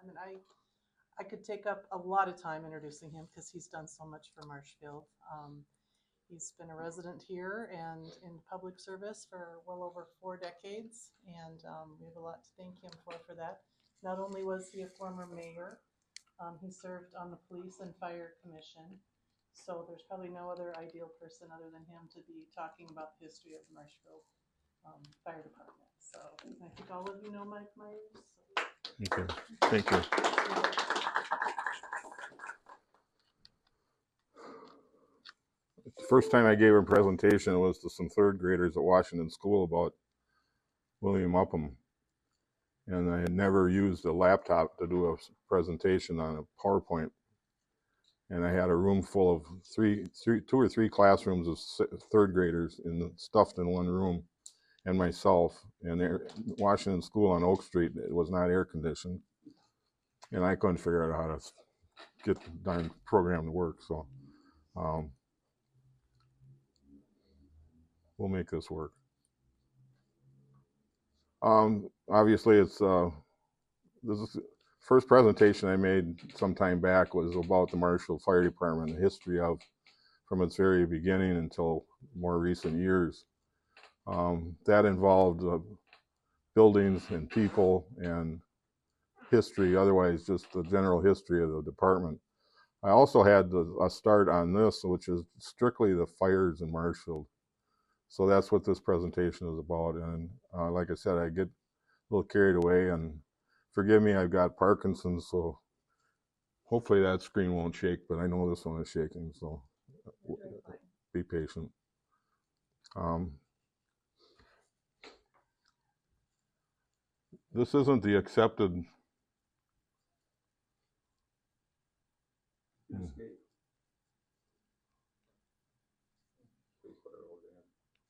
time. And I could take up a lot of time introducing him because he's done so much for Marshfield. He's been a resident here and in public service for well over 4 decades, and we have a lot to thank him for that. Not only was he a former mayor, he served on the Police and Fire Commission, so there's probably no other ideal person other than him to be talking about the history of the Marshfield Fire Department. So I think all of you know Mike Meyers. So. Okay, thank you. The first time I gave a presentation was to some third graders at Washington School about William Upham. And I had never used a laptop to do a presentation on a PowerPoint. And I had a room full of two or three classrooms of third graders stuffed in one room, and myself. And Washington School on Oak Street, it was not air conditioned. And I couldn't figure out how to get the darn program to work. So we'll make this work. Obviously, this is the first presentation I made some time back was about the Marshfield Fire Department, the history of from its very beginning until more recent years. That involved buildings and people and history, otherwise just the general history of the department. I also had a start on this, which is strictly the fires in Marshfield. So that's what this presentation is about. And like I said, I get a little carried away, and forgive me, I've got Parkinson's, so hopefully that screen won't shake, but I know this one is shaking, so be patient. This isn't the accepted.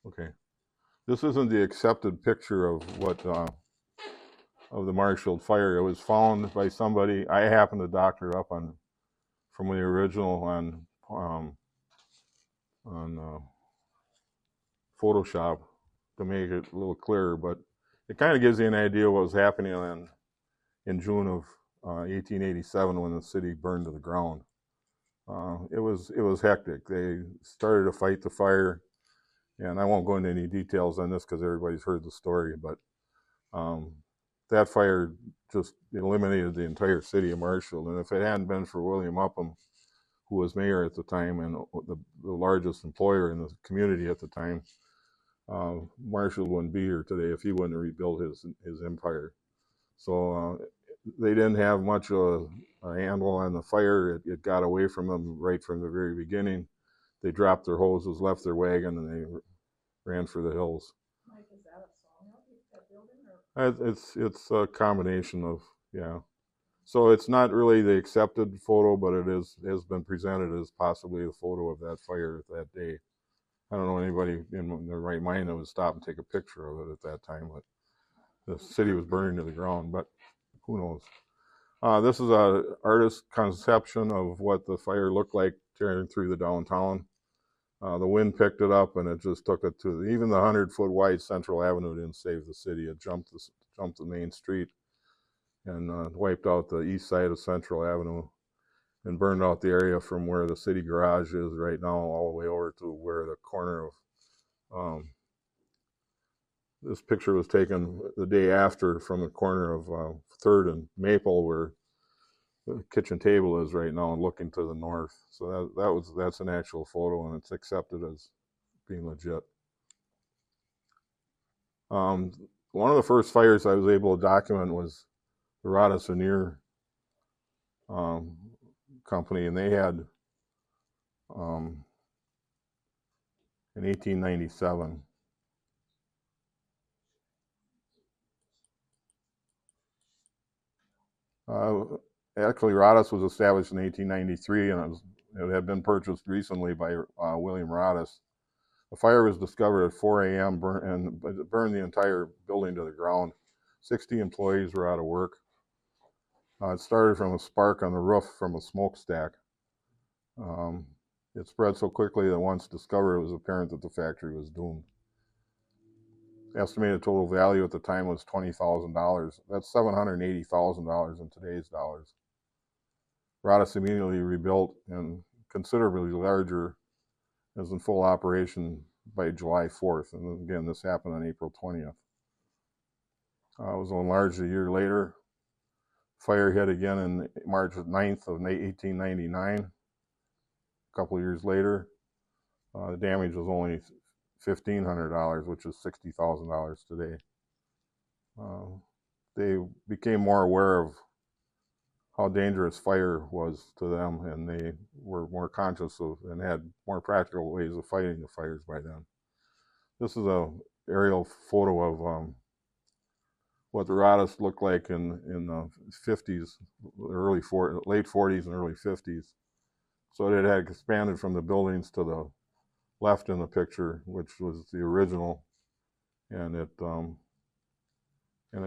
Okay, this isn't the accepted picture of what of the Marshfield fire. It was found by somebody. I happened to doctor it up from the original on Photoshop to make it a little clearer, but it kind of gives you an idea of what was happening in June of 1887 when the city burned to the ground. It was hectic. They started to fight the fire, and I won't go into any details on this because everybody's heard the story, but that fire just eliminated the entire city of Marshfield. And if it hadn't been for William Upham, who was mayor at the time and the largest employer in the community at the time, Marshfield wouldn't be here today if he wouldn't have rebuilt his empire. So they didn't have much of a handle on the fire. It got away from them right from the very beginning. They dropped their hoses, left their wagon, and they ran for the hills. Mike, is that a sawmill, that building? Or? It's a combination of, yeah. So it's not really the accepted photo, but it has been presented as possibly the photo of that fire that day. I don't know anybody in their right mind that would stop and take a picture of it at that time, but the city was burning to the ground, but who knows. This is an artist's conception of what the fire looked like tearing through the downtown. The wind picked it up, and it just took it to even the 100-foot wide Central Avenue didn't save the city. It jumped the main street and wiped out the east side of Central Avenue and burned out the area from where the city garage is right now all the way over to where the corner of this picture was taken the day after from the corner of 3rd and Maple, where the kitchen table is right now and looking to the north. So that's an actual photo, and it's accepted as being legit. One of the first fires I was able to document was the Rada Veneer company, and they had in 1897. Actually, Rodas was established in 1893, and it had been purchased recently by William Rodas. The fire was discovered at 4 a.m. and it burned the entire building to the ground. 60 employees were out of work. It started from a spark on the roof from a smokestack. It spread so quickly that once discovered, it was apparent that the factory was doomed. estimated total value at the time was $20,000. That's $780,000 in today's dollars. Roehl immediately rebuilt and considerably larger, is in full operation by July 4th. And again, this happened on April 20th. It was enlarged a year later. Fire hit again on March 9th of 1899. A couple of years later, the damage was only $1,500, which is $60,000 today. They became more aware of how dangerous fire was to them, and they were more conscious of and had more practical ways of fighting the fires by then. This is a aerial photo of what the Roehl looked like in the 50s, late 40s and early 50s. So it had expanded from the buildings to the left in the picture, which was the original, and it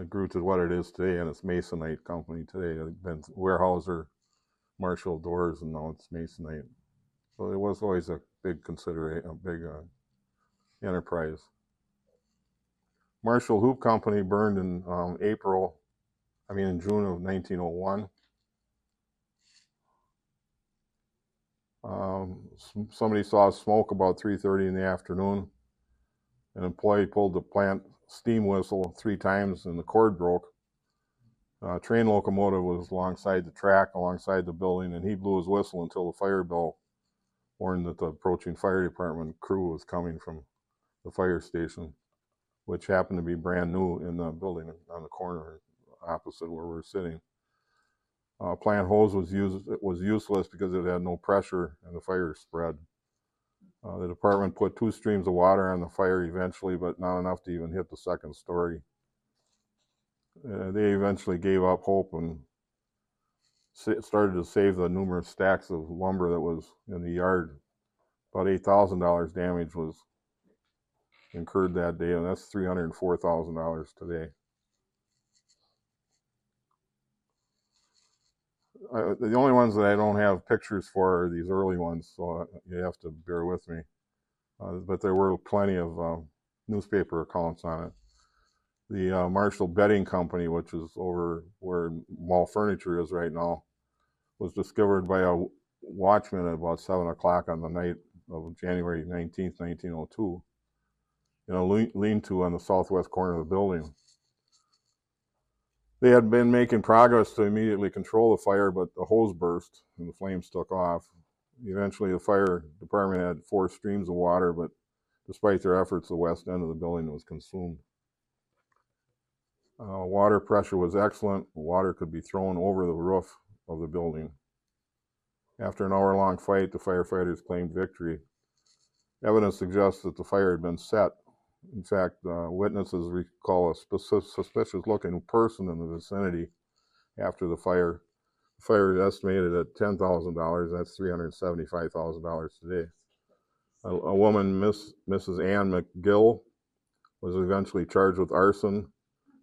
grew to what it is today, and it's Masonite company today. It's been Weyerhaeuser, Marshfield doors, and now it's Masonite. So it was always a big consideration, a big enterprise. Marshfield Hoop Company burned in June of 1901. Somebody saw smoke about 3:30 in the afternoon. An employee pulled the plant steam whistle 3 times and the cord broke. A train locomotive was alongside the track, alongside the building, and he blew his whistle until the fire bell warned that the approaching fire department crew was coming from the fire station, which happened to be brand new in the building on the corner opposite where we're sitting. Plant hose was useless because it had no pressure and the fire spread. The department put 2 streams of water on the fire eventually, but not enough to even hit the second story. They eventually gave up hope and started to save the numerous stacks of lumber that was in the yard. About $8,000 damage was incurred that day, and that's $304,000 today. The only ones that I don't have pictures for are these early ones, so you have to bear with me. But there were plenty of newspaper accounts on it. The Marshall Bedding Company, which is over where Mall Furniture is right now, was discovered by a watchman at about 7 o'clock on the night of January 19th, 1902, in a lean-to on the southwest corner of the building. They had been making progress to immediately control the fire, but the hose burst and the flames took off. Eventually, the fire department had 4 streams of water, but despite their efforts, the west end of the building was consumed. Water pressure was excellent. Water could be thrown over the roof of the building. After an hour-long fight, the firefighters claimed victory. Evidence suggests that the fire had been set. In fact, witnesses recall a suspicious-looking person in the vicinity after the fire. The fire is estimated at $10,000. That's $375,000 today. A woman, Mrs. Ann McGill, was eventually charged with arson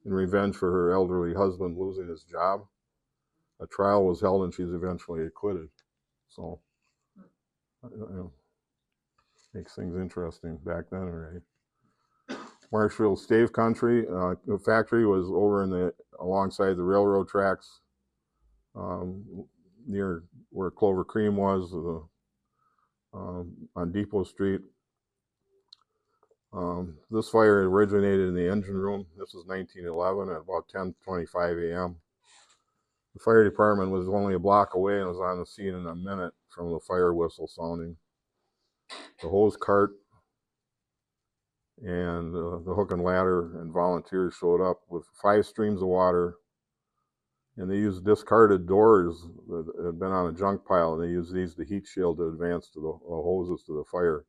in revenge for her elderly husband losing his job. A trial was held, and she's eventually acquitted. So, makes things interesting back then, right? Marshfield Stave Country, the factory was over alongside the railroad tracks, near where Clover Cream was, on Depot Street. This fire originated in the engine room. This was 1911 at about 10:25 a.m. The fire department was only a block away and was on the scene in a minute from the fire whistle sounding. The hose cart and the hook and ladder and volunteers showed up with 5 streams of water, and they used discarded doors that had been on a junk pile, and they used these to heat shield to advance to the hoses to the fire.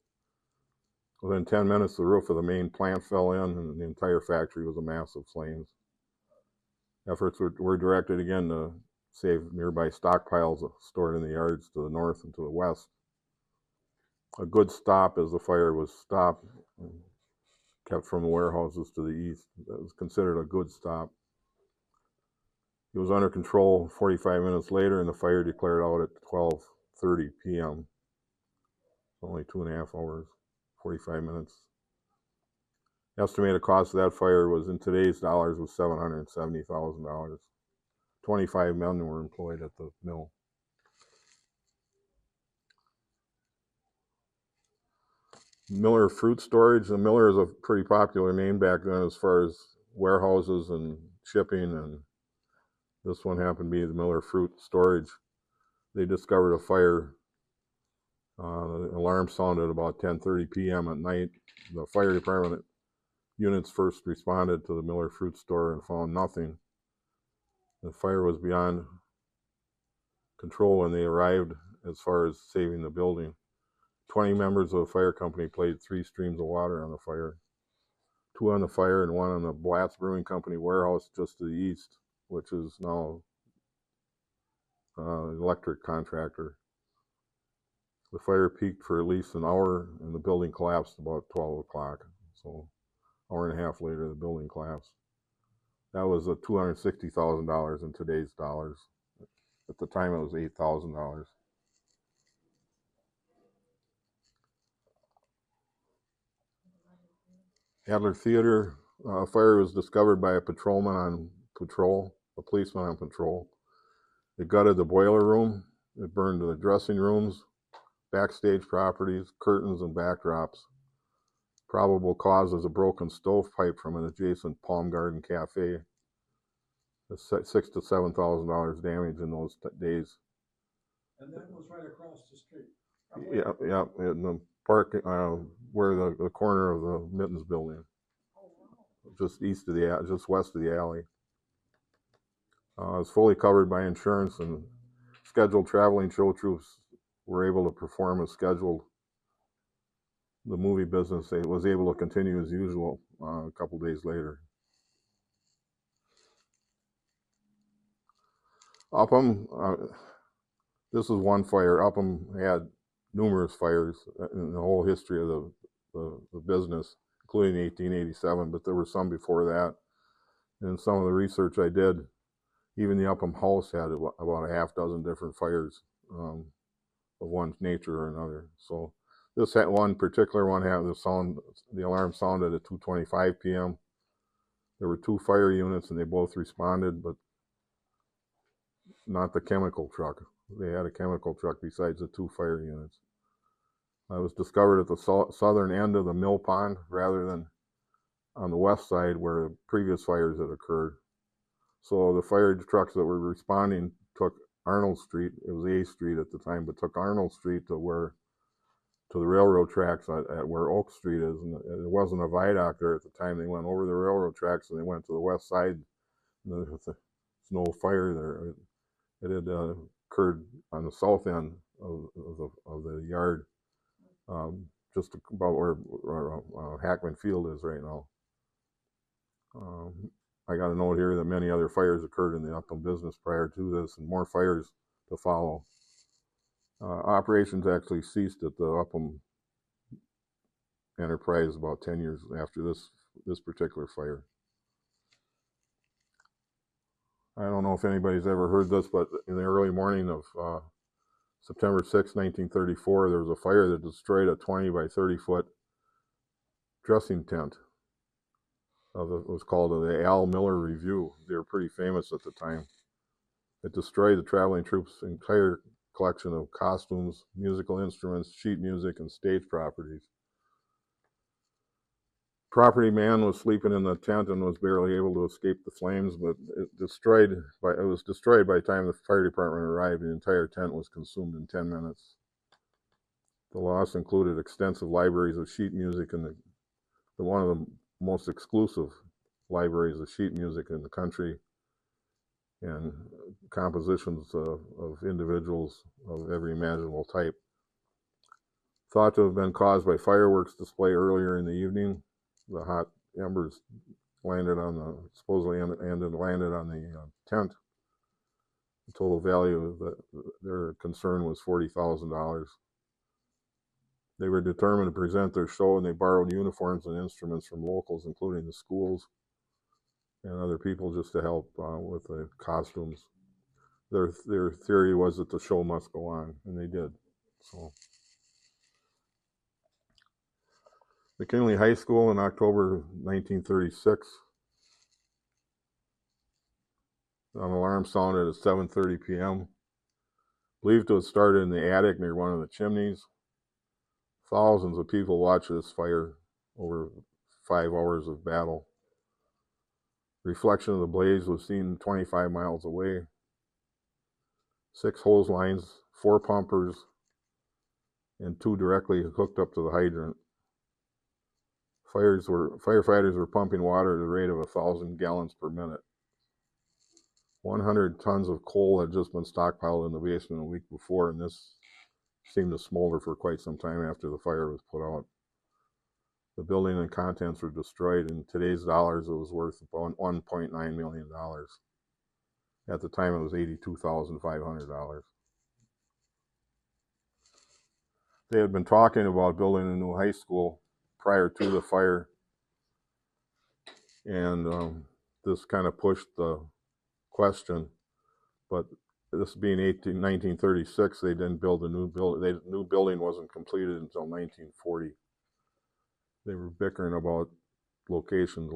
Within 10 minutes, the roof of the main plant fell in, and the entire factory was a mass of flames. Efforts were directed again to save nearby stockpiles stored in the yards to the north and to the west. A good stop as the fire was stopped, kept from the warehouses to the east. That was considered a good stop. It was under control 45 minutes later, and the fire declared out at 12:30 p.m. Only 2.5 hours, 45 minutes. Estimated cost of that fire was, in today's dollars, was $770,000. 25 men were employed at the mill. Miller Fruit Storage. The Miller is a pretty popular name back then as far as warehouses and shipping, and this one happened to be the Miller Fruit Storage. They discovered a fire. The alarm sounded about 10:30 p.m. at night. The fire department units first responded to the Miller Fruit Store and found nothing. The fire was beyond control when they arrived as far as saving the building. 20 members of the fire company played 3 streams of water on the fire. 2 on the fire and 1 on the Blatz Brewing Company warehouse just to the east, which is now an electric contractor. The fire peaked for at least an hour and the building collapsed about 12 o'clock. So an hour and a half later, the building collapsed. That was $260,000 in today's dollars. At the time, it was $8,000. Adler Theater fire was discovered by a patrolman on patrol, a policeman on patrol. It gutted the boiler room. It burned the dressing rooms, backstage properties, curtains, and backdrops. Probable cause is a broken stovepipe from an adjacent Palm Garden Cafe. $6,000 to $7,000 damage in those days. And that was right across the street. Yeah, in the park where the corner of the Mittens building, just west of the alley. It was fully covered by insurance, and scheduled traveling show troops were able to perform as scheduled. The movie business was able to continue as usual a couple days later. Upham, this is one fire. Upham had numerous fires in the whole history of the business, including 1887, but there were some before that. And some of the research I did, even the Upham house had about a half dozen different fires of one nature or another. So this one particular one had the alarm sounded at 2:25 p.m. There were 2 fire units and they both responded, but not the chemical truck. They had a chemical truck besides the 2 fire units. It was discovered at the southern end of the mill pond rather than on the west side where the previous fires had occurred. So the fire trucks that were responding took Arnold Street, it was A Street at the time, but took Arnold Street to the railroad tracks at where Oak Street is. And there wasn't a viaduct there at the time. They went over the railroad tracks and they went to the west side. There's no fire there. It had occurred on the south end of the yard, just about where Hackman Field is right now. I got a note here that many other fires occurred in the Upham business prior to this, and more fires to follow. Operations actually ceased at the Upham enterprise about 10 years after this particular fire. I don't know if anybody's ever heard this, but in the early morning of September 6, 1934, there was a fire that destroyed a 20 by 30 foot dressing tent. It was called the Al Miller Review. They were pretty famous at the time. It destroyed the traveling troops' entire collection of costumes, musical instruments, sheet music, and stage properties. Property man was sleeping in the tent and was barely able to escape the flames, but it was destroyed by the time the fire department arrived. The entire tent was consumed in 10 minutes. The loss included extensive libraries of sheet music and one of the most exclusive libraries of sheet music in the country, and compositions of individuals of every imaginable type. Thought to have been caused by fireworks display earlier in the evening. The hot embers landed on the tent. The total value of their concern was $40,000. They were determined to present their show, and they borrowed uniforms and instruments from locals, including the schools and other people, just to help with the costumes. Their theory was that the show must go on, and they did. So McKinley High School in October 1936. An alarm sounded at 7:30 p.m. Believed to have started in the attic near one of the chimneys. Thousands of people watched this fire over 5 hours of battle. Reflection of the blaze was seen 25 miles away. 6 hose lines, 4 pumpers, and 2 directly hooked up to the hydrant. Firefighters were pumping water at a rate of 1,000 gallons per minute. 100 tons of coal had just been stockpiled in the basement a week before, and this seemed to smolder for quite some time after the fire was put out. The building and contents were destroyed. In today's dollars, it was worth about $1.9 million. At the time, it was $82,500. They had been talking about building a new high school prior to the fire, and this kind of pushed the question. But this being 1936, they didn't build a new building. The new building wasn't completed until 1940. They were bickering about location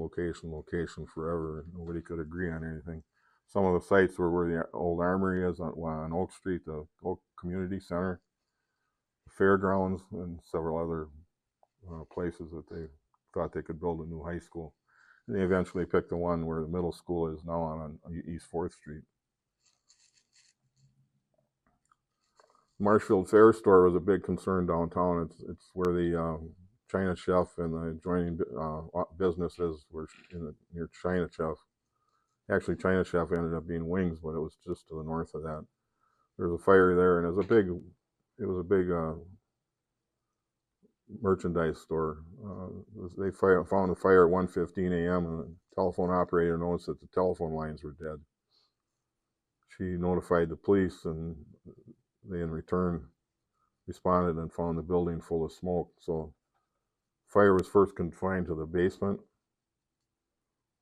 forever. Nobody could agree on anything. Some of the sites were where the old armory is on Oak Street, the Oak Community Center, the fairgrounds, and several other places that they thought they could build a new high school. And they eventually picked the one where the middle school is now on East 4th Street. Marshfield Fair Store was a big concern downtown. It's where the China Chef and the adjoining businesses were near China Chef. Actually, China Chef ended up being Wings, but it was just to the north of that. There was a fire there, and it was a big merchandise store. They found the fire at 1:15 a.m. and the telephone operator noticed that the telephone lines were dead. She notified the police, and they in return responded and found the building full of smoke. So fire was first confined to the basement.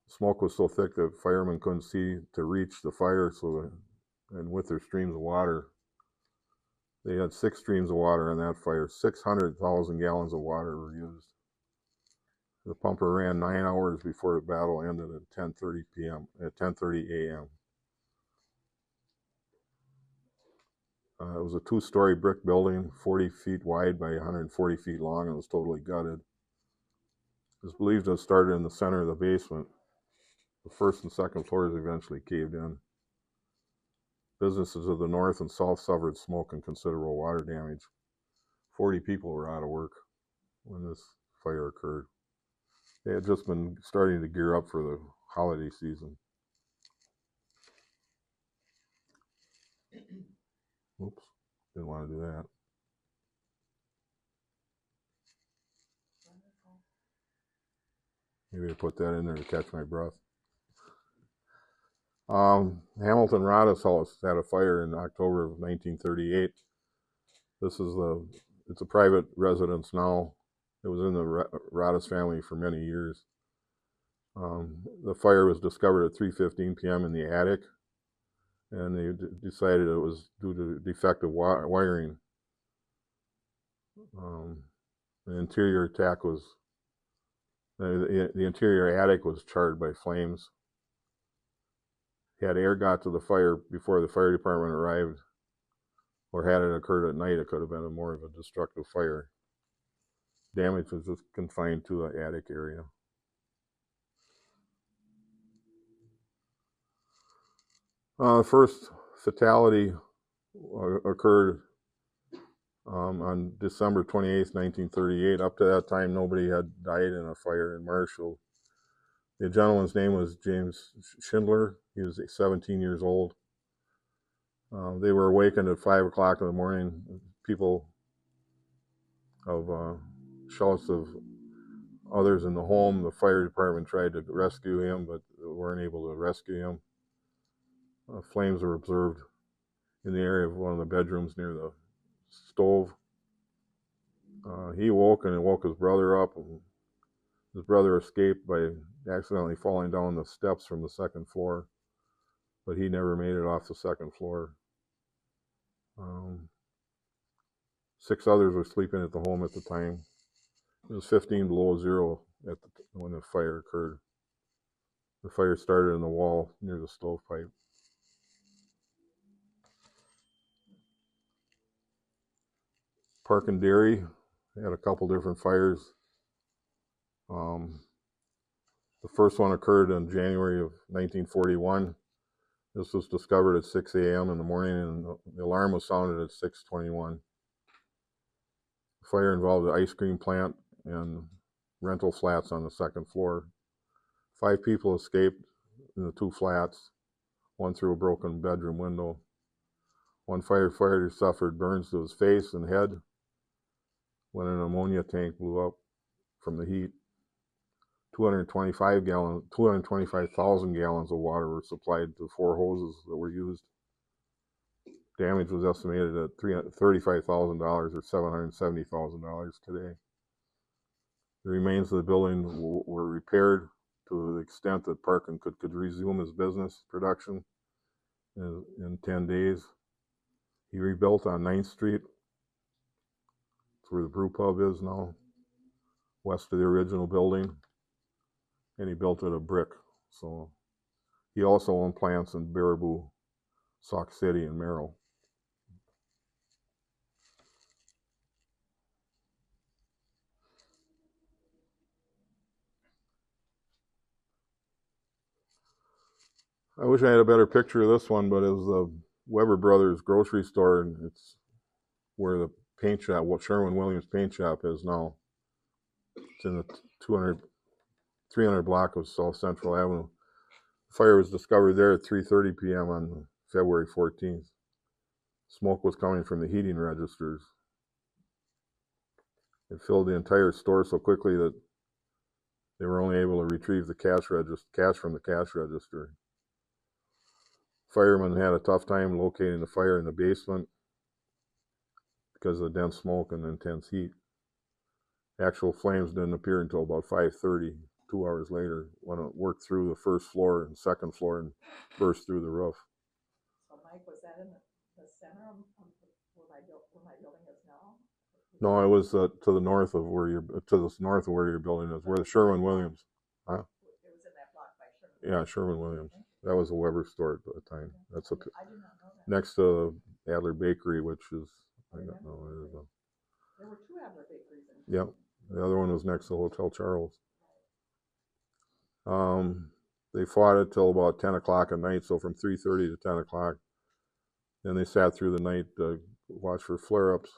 Smoke was so thick that firemen couldn't see to reach the fire, and with their streams of water, they had 6 streams of water on that fire. 600,000 gallons of water were used. The pumper ran 9 hours before the battle ended at 10:30 a.m. It was a 2-story brick building, 40 feet wide by 140 feet long, and it was totally gutted. It was believed to have started in the center of the basement. The first and second floors eventually caved in. Businesses to the north and south suffered smoke and considerable water damage. 40 people were out of work when this fire occurred. They had just been starting to gear up for the holiday season. Oops, didn't want to do that. Maybe I put that in there to catch my breath. Hamilton Rada's house had a fire in October of 1938. It's a private residence now. It was in the Rada's family for many years. The fire was discovered at 3:15 p.m. in the attic, and they decided it was due to defective wiring. The interior attic was charred by flames. Had air got to the fire before the fire department arrived, or had it occurred at night, it could have been more of a destructive fire. Damage was just confined to the attic area. The first fatality occurred on December 28th, 1938. Up to that time, nobody had died in a fire in Marshfield. The gentleman's name was James Schindler. He was 17 years old. They were awakened at 5 o'clock in the morning. People of shouts of others in the home. The fire department tried to rescue him, but weren't able to rescue him. Flames were observed in the area of one of the bedrooms near the stove. He woke and woke his brother up. And his brother escaped by accidentally falling down the steps from the second floor, but he never made it off the second floor. 6 others were sleeping at the home at the time. It was 15 below zero when the fire occurred. The fire started in the wall near the stovepipe. Park and Dairy had a couple different fires. The first one occurred in January of 1941. This was discovered at 6 a.m. in the morning, and the alarm was sounded at 6:21. The fire involved an ice cream plant and rental flats on the second floor. 5 people escaped in the 2 flats, one through a broken bedroom window. One firefighter suffered burns to his face and head when an ammonia tank blew up from the heat. 225,000 gallons of water were supplied to 4 hoses that were used. Damage was estimated at $35,000 or $770,000 today. The remains of the building were repaired to the extent that Parkin could resume his business production in 10 days. He rebuilt on 9th Street. It's where the brew pub is now, west of the original building. And he built it of brick. So he also owned plants in Baraboo, Sauk City, and Merrill. I wish I had a better picture of this one, but it was the Weber Brothers grocery store, and it's where the paint shop, what Sherwin-Williams paint shop is now. It's in the 300 block of South Central Avenue. The fire was discovered there at 3:30 p.m. on February 14th. Smoke was coming from the heating registers. It filled the entire store so quickly that they were only able to retrieve the cash from the cash register. Firemen had a tough time locating the fire in the basement because of the dense smoke and intense heat. Actual flames didn't appear until about 5:30, 2 hours later, when it worked through the first floor and second floor and burst through the roof. So Mike, was that in the center of where my building is now? No, it was to the north of where your building is, where the Sherwin-Williams. Huh? It was in that block by Sherwin. Yeah, Sherwin-Williams. That was a Weber store at the time. That's I did not know that. next to Adler Bakery, which is, I don't know where it is. There were 2 Adler bakeries in. Yep. The other one was next to Hotel Charles. They fought it till about 10 o'clock at night, so from 3:30 to 10 o'clock. Then they sat through the night to watch for flare-ups.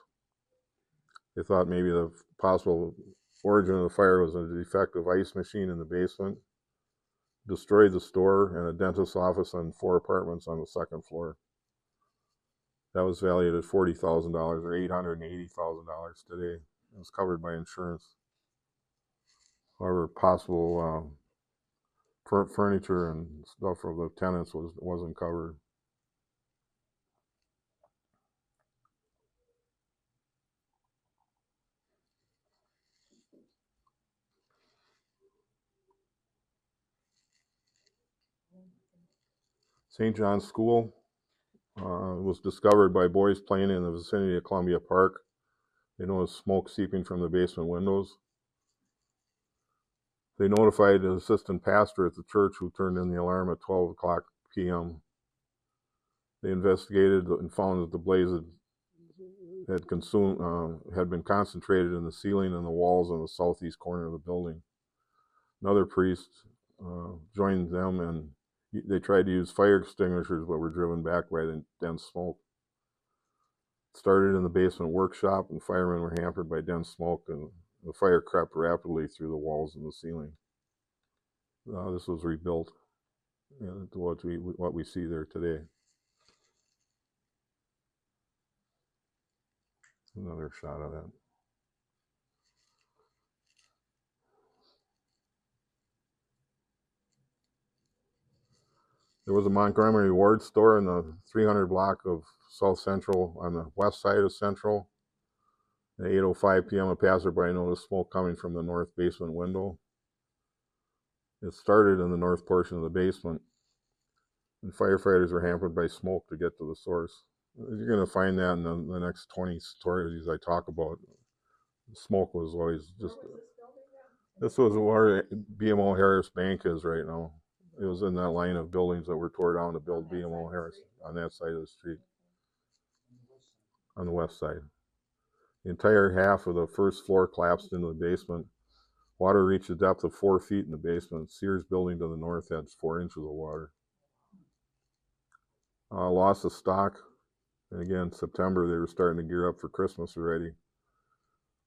They thought maybe the possible origin of the fire was a defective ice machine in the basement. Destroyed the store and a dentist's office and 4 apartments on the second floor. That was valued at $40,000 or $880,000 today. It was covered by insurance. However, possible furniture and stuff for the tenants wasn't covered. St. John's School was discovered by boys playing in the vicinity of Columbia Park. They noticed smoke seeping from the basement windows. They notified the assistant pastor at the church, who turned in the alarm at 12 o'clock p.m. They investigated and found that the blaze had been concentrated in the ceiling and the walls on the southeast corner of the building. Another priest joined them, and they tried to use fire extinguishers, but were driven back by the dense smoke. It started in the basement workshop, and firemen were hampered by dense smoke, and the fire crept rapidly through the walls and the ceiling. This was rebuilt to what we see there today. Another shot of that. There was a Montgomery Ward store in the 300 block of South Central on the west side of Central. At 8:05 p.m., a passerby noticed smoke coming from the north basement window. It started in the north portion of the basement, and firefighters were hampered by smoke to get to the source. You're going to find that in the next 20 stories I talk about. Smoke was always Where just. was this building then? This was where BMO Harris Bank is right now. It was in that line of buildings that were tore down to build On that side BMO of the Harris street? on that side of the street, On the west side. on the west side. The entire half of the first floor collapsed into the basement. Water reached a depth of 4 feet in the basement. Sears building to the north had 4 inches of water. Loss of stock. And again, September, they were starting to gear up for Christmas already.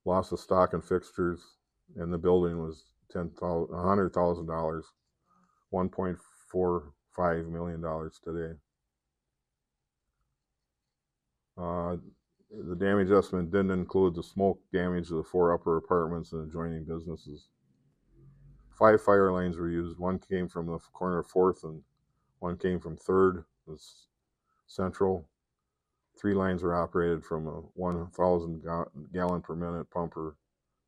Loss of stock and fixtures, and the building was $100,000, $1.45 million today. The damage estimate didn't include the smoke damage to the 4 upper apartments and adjoining businesses. 5 fire lanes were used. 1 came from the corner of 4th and 1 came from 3rd, Central. 3 lines were operated from a 1,000 gallon per minute pumper.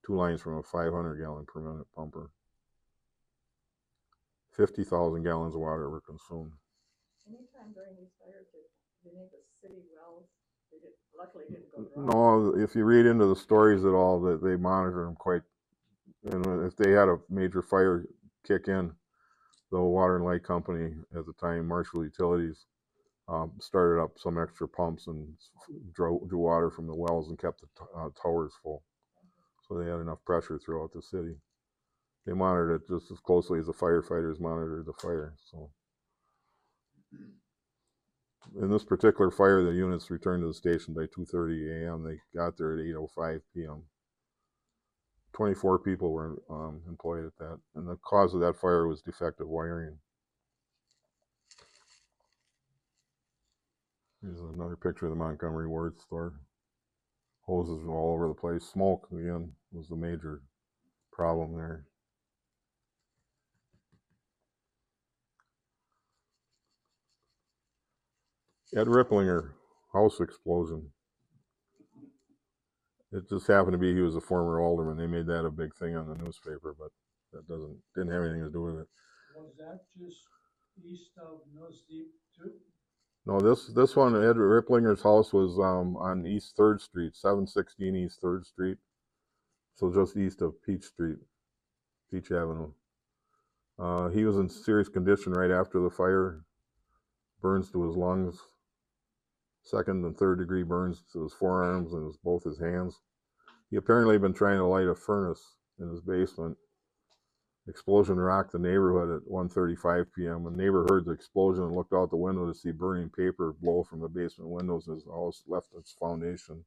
2 lines from a 500 gallon per minute pumper. 50,000 gallons of water were consumed. Anytime during these fires, did any of the city wells, luckily didn't go dry? No, if you read into the stories at all, that they monitor them quite. And if they had a major fire kick in, the water and light company at the time, Marshfield Utilities, started up some extra pumps and drew water from the wells and kept the towers full. So they had enough pressure throughout the city. They monitored it just as closely as the firefighters monitored the fire. So in this particular fire, the units returned to the station by 2:30 a.m. They got there at 8:05 p.m. 24 people were employed at that, and the cause of that fire was defective wiring. Here's another picture of the Montgomery Ward store. Hoses were all over the place. Smoke, again, was the major problem there. Ed Ripplinger, house explosion. It just happened to be he was a former alderman. They made that a big thing on the newspaper, but that didn't have anything to do with it. Was that just east of Nose Deep too? No, this one, Ed Ripplinger's house was on East 3rd Street, 716 East 3rd Street. So just east of Peach Street, Peach Avenue. He was in serious condition right after the fire. Burns to his lungs. 2nd and 3rd degree burns to his forearms and both his hands. He apparently had been trying to light a furnace in his basement. Explosion rocked the neighborhood at 1:35 p.m. A neighbor heard the explosion and looked out the window to see burning paper blow from the basement windows as the house left its foundation.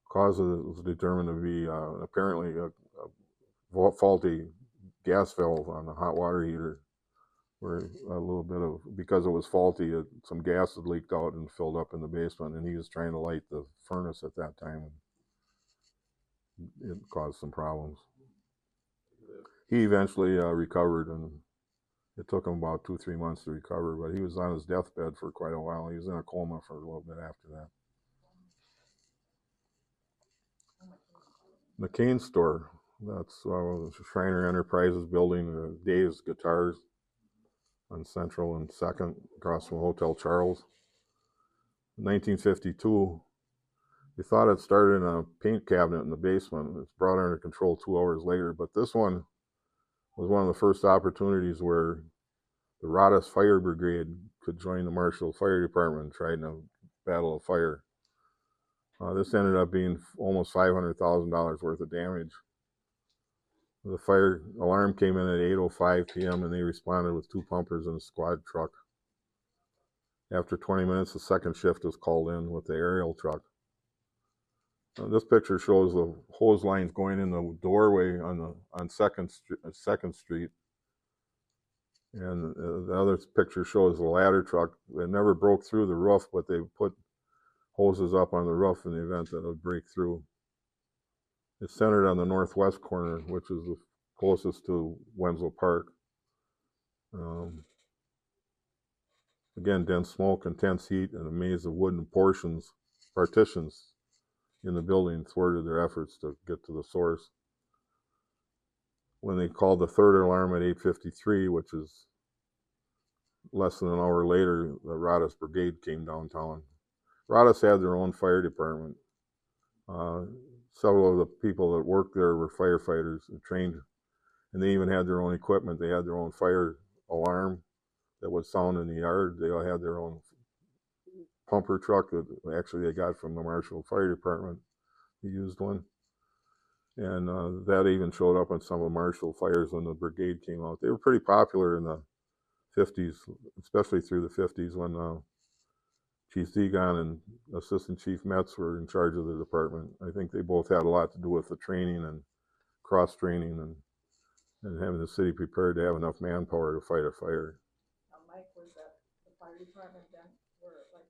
Cause of it was determined to be apparently a faulty gas valve on the hot water heater, where a little bit of, because it was faulty, some gas had leaked out and filled up in the basement, and he was trying to light the furnace at that time. It caused some problems. He eventually recovered, and it took him about 2-3 months to recover, but he was on his deathbed for quite a while. He was in a coma for a little bit after that. McCain store, that's Shriner Enterprises building, Dave's Guitars on Central and 2nd, across from Hotel Charles. In 1952, they thought it started in a paint cabinet in the basement. It's brought under control 2 hours later, but this one was one of the first opportunities where the Rodas Fire Brigade could join the Marshfield Fire Department and try in a battle of fire. This ended up being almost $500,000 worth of damage. The fire alarm came in at 8:05 p.m. and they responded with 2 pumpers and a squad truck. After 20 minutes, the 2nd shift was called in with the aerial truck. This picture shows the hose lines going in the doorway on 2nd Street. And the other picture shows the ladder truck. They never broke through the roof, but they put hoses up on the roof in the event that it would break through. It's centered on the northwest corner, which is the closest to Wenzel Park. Again, dense smoke, intense heat, and a maze of wooden partitions in the building thwarted their efforts to get to the source. When they called the 3rd alarm at 8:53, which is less than an hour later, the Rodas Brigade came downtown. Roehl had their own fire department. Several of the people that worked there were firefighters and trained, and they even had their own equipment. They had their own fire alarm that would sound in the yard. They all had their own pumper truck that actually they got from the Marshfield Fire Department. He used one. And that even showed up on some of the Marshfield fires when the brigade came out. They were pretty popular in the 50s, especially through the 50s when Chief Zegon and Assistant Chief Metz were in charge of the department. I think they both had a lot to do with the training and cross-training and having the city prepared to have enough manpower to fight a fire. Now, Mike, was that the fire department then, were like,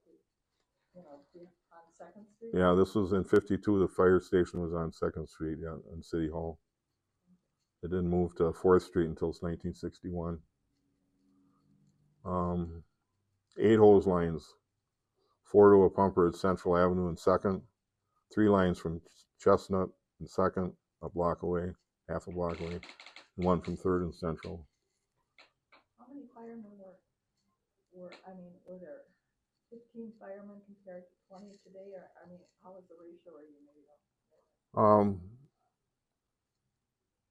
on Second Street? Yeah, this was in 52. The fire station was on 2nd Street, yeah, in City Hall. It didn't move to 4th Street until 1961. 8 hose lines, 4 to a pumper at Central Avenue and 2nd, 3 lines from Chestnut and 2nd, a block away, half a block away, and 1 from 3rd and Central. How many firemen were there 15 firemen compared to 20 today, or, how was the ratio, or you made up?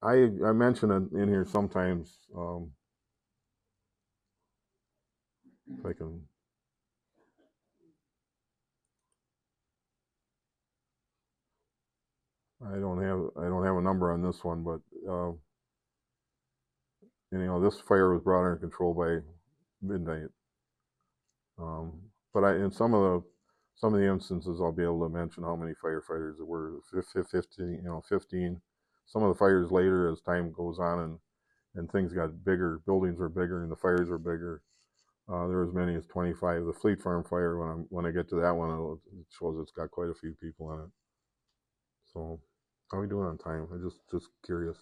I mention it in here sometimes, if I can. I don't have a number on this one, but this fire was brought under control by midnight. But in some of the instances, I'll be able to mention how many firefighters there were. 15. Some of the fires later, as time goes on and things got bigger, buildings were bigger and the fires were bigger. There were as many as 25. The Fleet Farm fire, when I get to that one, it shows it's got quite a few people in it. So, how are we doing on time? I'm just curious.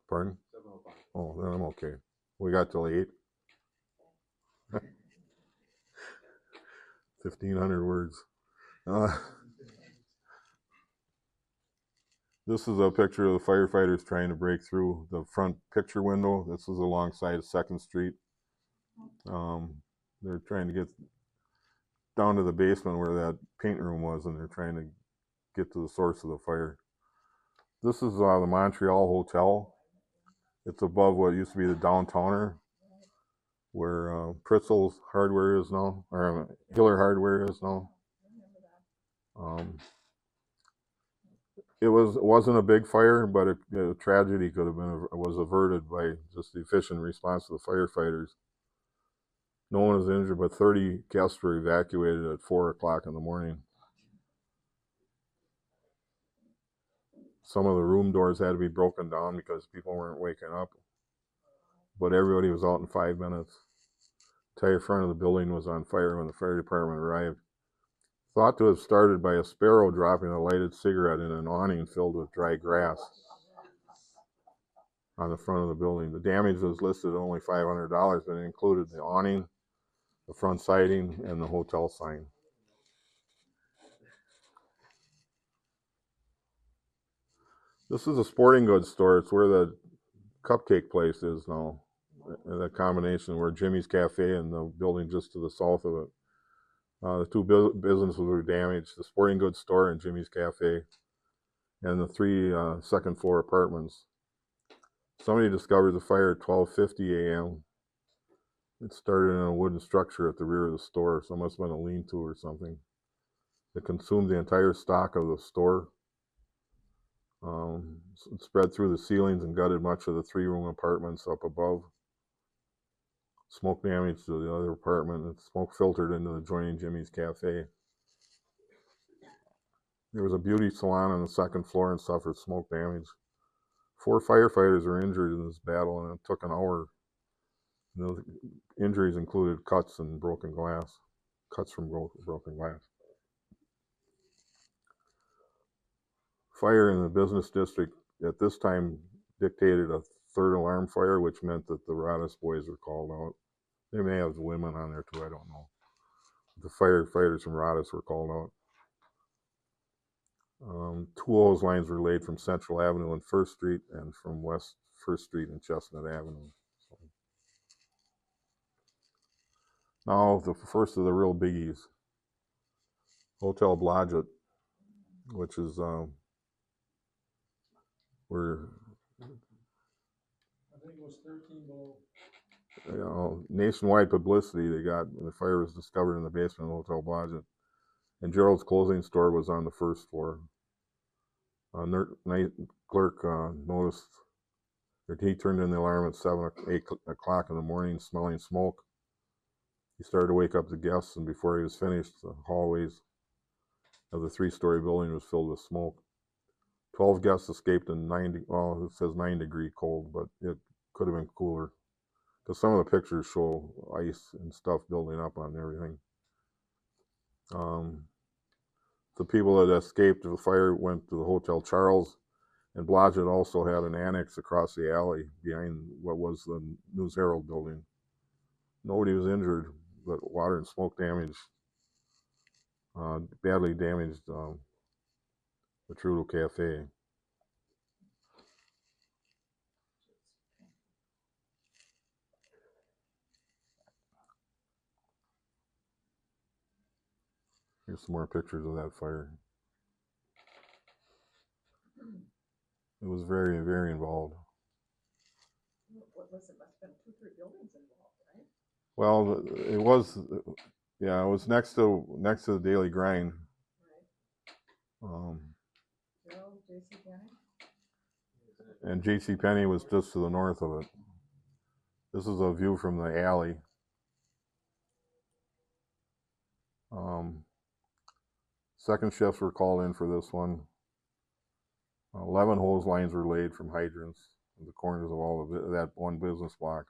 Pardon? 7:05. Oh, then I'm okay. We got till 8. 1,500 words. This is a picture of the firefighters trying to break through the front picture window. This is alongside 2nd Street. They're trying to get down to the basement where that paint room was, and they're trying to get to the source of the fire. This is the Montreal Hotel. It's above what used to be the Downtowner, where Pritzel's Hardware is now, or Hiller Hardware is now. It wasn't a big fire, but a tragedy was averted by just the efficient response of the firefighters. No one was injured, but 30 guests were evacuated at 4 o'clock in the morning. Some of the room doors had to be broken down because people weren't waking up. But everybody was out in 5 minutes. The entire front of the building was on fire when the fire department arrived. Thought to have started by a sparrow dropping a lighted cigarette in an awning filled with dry grass on the front of the building. The damage was listed at only $500, but it included the awning, the front siding, and the hotel sign. This is a sporting goods store. It's where the cupcake place is now. That combination where Jimmy's Cafe and the building just to the south of it. The 2 businesses were damaged, the sporting goods store and Jimmy's Cafe, and the 3 second floor apartments. Somebody discovered the fire at 12:50 a.m. It started in a wooden structure at the rear of the store, so it must have been a lean-to or something. It consumed the entire stock of the store. It spread through the ceilings and gutted much of the 3-room apartments up above. Smoke damage to the other apartment, and smoke filtered into the adjoining Jimmy's Cafe. There was a beauty salon on the 2nd floor and suffered smoke damage. 4 firefighters were injured in this battle, and it took an hour. The injuries included cuts and broken glass. Cuts from broken glass. Fire in the business district at this time dictated a 3rd alarm fire, which meant that the Roehl boys were called out. They may have women on there too, I don't know. The firefighters from Roehl were called out. 2 hose lines were laid from Central Avenue and 1st Street and from West 1st Street and Chestnut Avenue. So. Now, the first of the real biggies. Hotel Blodgett, which is where I think it was 13 below. Nationwide publicity they got when the fire was discovered in the basement of Hotel Blodgett. And Gerald's clothing store was on the first floor. Night clerk noticed that he turned in the alarm at 8 o'clock in the morning, smelling smoke. He started to wake up the guests, and before he was finished, the hallways of the 3-story building was filled with smoke. 12 guests escaped in it says 9-degree cold, but it could have been cooler. Because some of the pictures show ice and stuff building up on everything. The people that escaped the fire went to the Hotel Charles, and Blodgett also had an annex across the alley behind what was the News Herald building. Nobody was injured, but water and smoke damage badly damaged the Trudeau Cafe. Here's some more pictures of that fire. It was very, very involved. What was it? Must have been 2 or 3 buildings involved, right? Well, it was, yeah, it was next to the Daily Grind. Right. Gerald, JCPenney? And JCPenney was just to the north of it. This is a view from the alley. Second shifts were called in for this one. 11 hose lines were laid from hydrants in the corners of all of that one business block.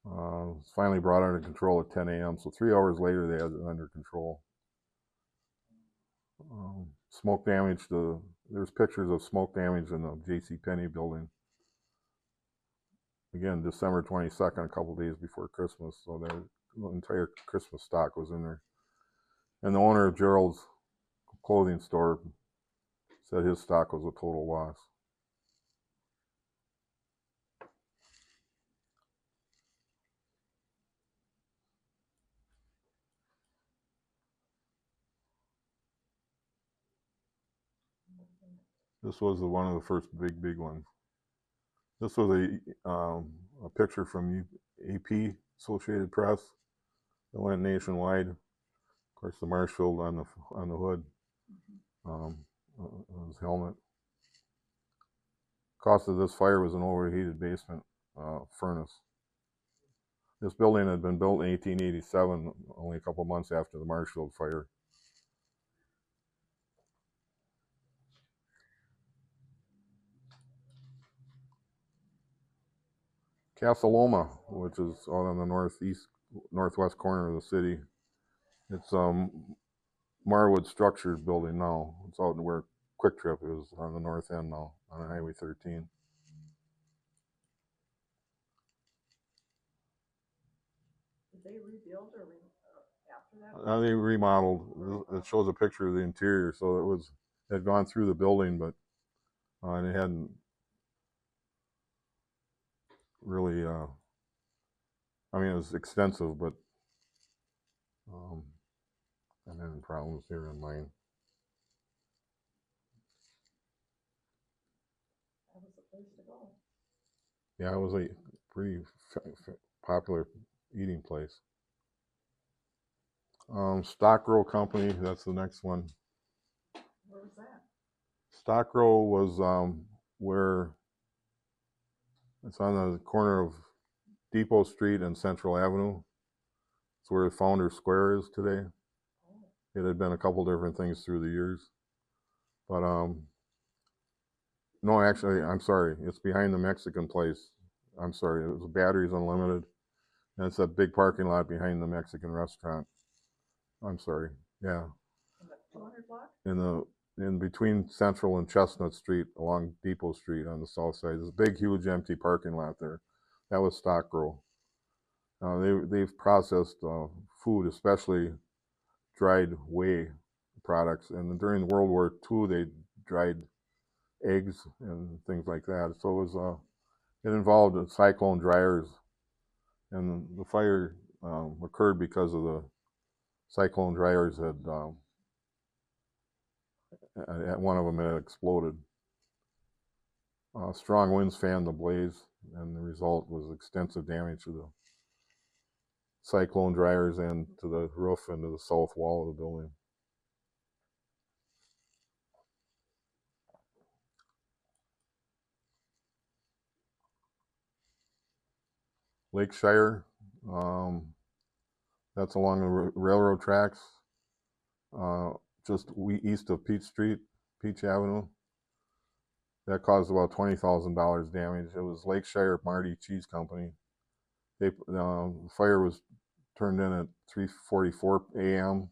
It's finally brought under control at 10 a.m. So 3 hours later, they had it under control. Smoke damage there's pictures of smoke damage in the JCPenney building. Again, December 22nd, a couple days before Christmas. So the entire Christmas stock was in there. And the owner of Gerald's clothing store said his stock was a total loss. This was one of the first big ones. This was a picture from AP, Associated Press, that went nationwide. Of course, the Marshfield on the hood, his helmet. Cause of this fire was an overheated basement furnace. This building had been built in 1887, only a couple months after the Marshfield fire. Casa Loma, which is out on the northwest corner of the city. It's Marwood Structures building now. It's out where Quick Trip is on the north end now, on Highway 13. Did they rebuild or after that? They remodeled. It shows a picture of the interior, so it had gone through the building, but and it hadn't really. I mean, it was extensive, but I'm having problems here on mine. That was the place to go. Yeah, it was a pretty popular eating place. Roehl Company, that's the next one. Where was that? Roehl was where it's on the corner of Depot Street and Central Avenue. It's where Founders Square is today. Oh. It had been a couple different things through the years. But no, actually, I'm sorry. It's behind the Mexican place. I'm sorry. It was Batteries Unlimited. And it's that big parking lot behind the Mexican restaurant. I'm sorry. Yeah. In the 200 block? In between Central and Chestnut Street along Depot Street on the south side. There's a big, huge, empty parking lot there. That was Roehl. They've processed food, especially dried whey products. And during World War II, they dried eggs and things like that. So it involved cyclone dryers. And the fire occurred because of the cyclone dryers had one of them had exploded. Strong winds fanned the blaze, and the result was extensive damage to the cyclone dryers and to the roof and to the south wall of the building. Lakeshire, that's along the railroad tracks, just east of Peach Avenue. That caused about $20,000 damage. It was Lakeshire Marty Cheese Company. The fire was turned in at 3:44 a.m.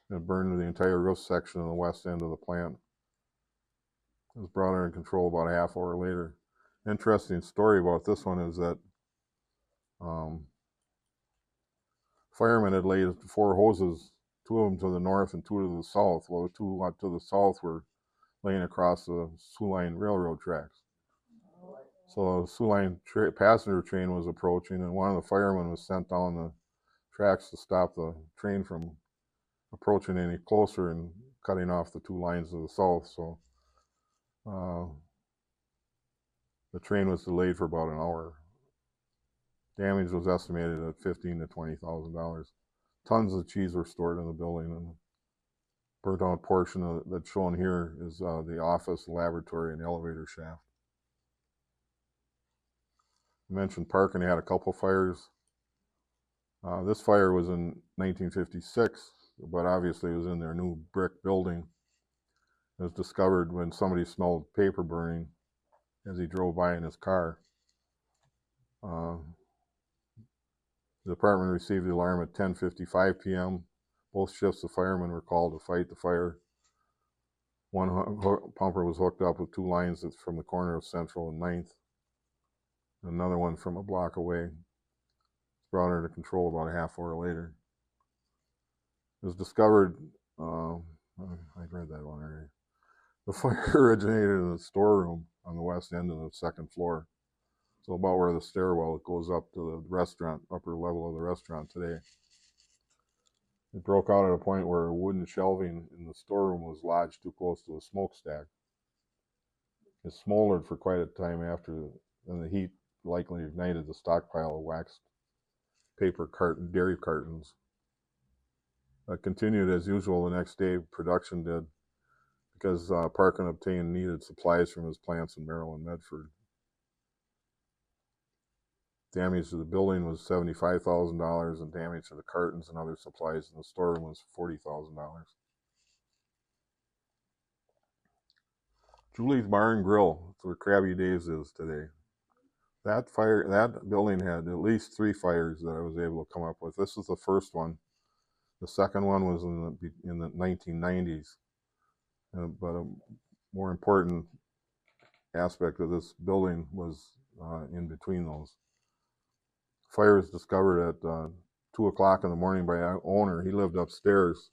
It burned the entire roof section of the west end of the plant. It was brought under control about a half hour later. Interesting story about this one is that firemen had laid 4 hoses, 2 of them to the north and 2 to the south. Well, the 2 to the south were laying across the Soo Line railroad tracks. So the Soo Line passenger train was approaching, and one of the firemen was sent down the tracks to stop the train from approaching any closer and cutting off the 2 lines to the south. So the train was delayed for about an hour. Damage was estimated at $15,000 to $20,000. Tons of cheese were stored in the building, and burnt out portion that's shown here is the office, laboratory, and elevator shaft. I mentioned Parkin had a couple fires. This fire was in 1956, but obviously it was in their new brick building. It was discovered when somebody smelled paper burning as he drove by in his car. The department received the alarm at 10:55 p.m. Both shifts of firemen were called to fight the fire. One pumper was hooked up with 2 lines from the corner of Central and 9th. Another one from a block away. It's brought under control about a half hour later. It was discovered, I read that one already. The fire originated in the storeroom on the west end of the 2nd floor. So about where the stairwell goes up to the restaurant, upper level of the restaurant today. It broke out at a point where wooden shelving in the storeroom was lodged too close to a smokestack. It smoldered for quite a time after, and the heat likely ignited the stockpile of waxed paper dairy cartons. That continued as usual the next day, production did, because Parkin obtained needed supplies from his plants in Maryland, Medford. Damage to the building was $75,000, and damage to the cartons and other supplies in the storeroom was $40,000. Julie's Bar and Grill, it's where Krabby Dave's is today. That building had at least 3 fires that I was able to come up with. This is the first one. The second one was in the 1990s. But a more important aspect of this building was in between those. Fire was discovered at 2 o'clock in the morning by our owner. He lived upstairs.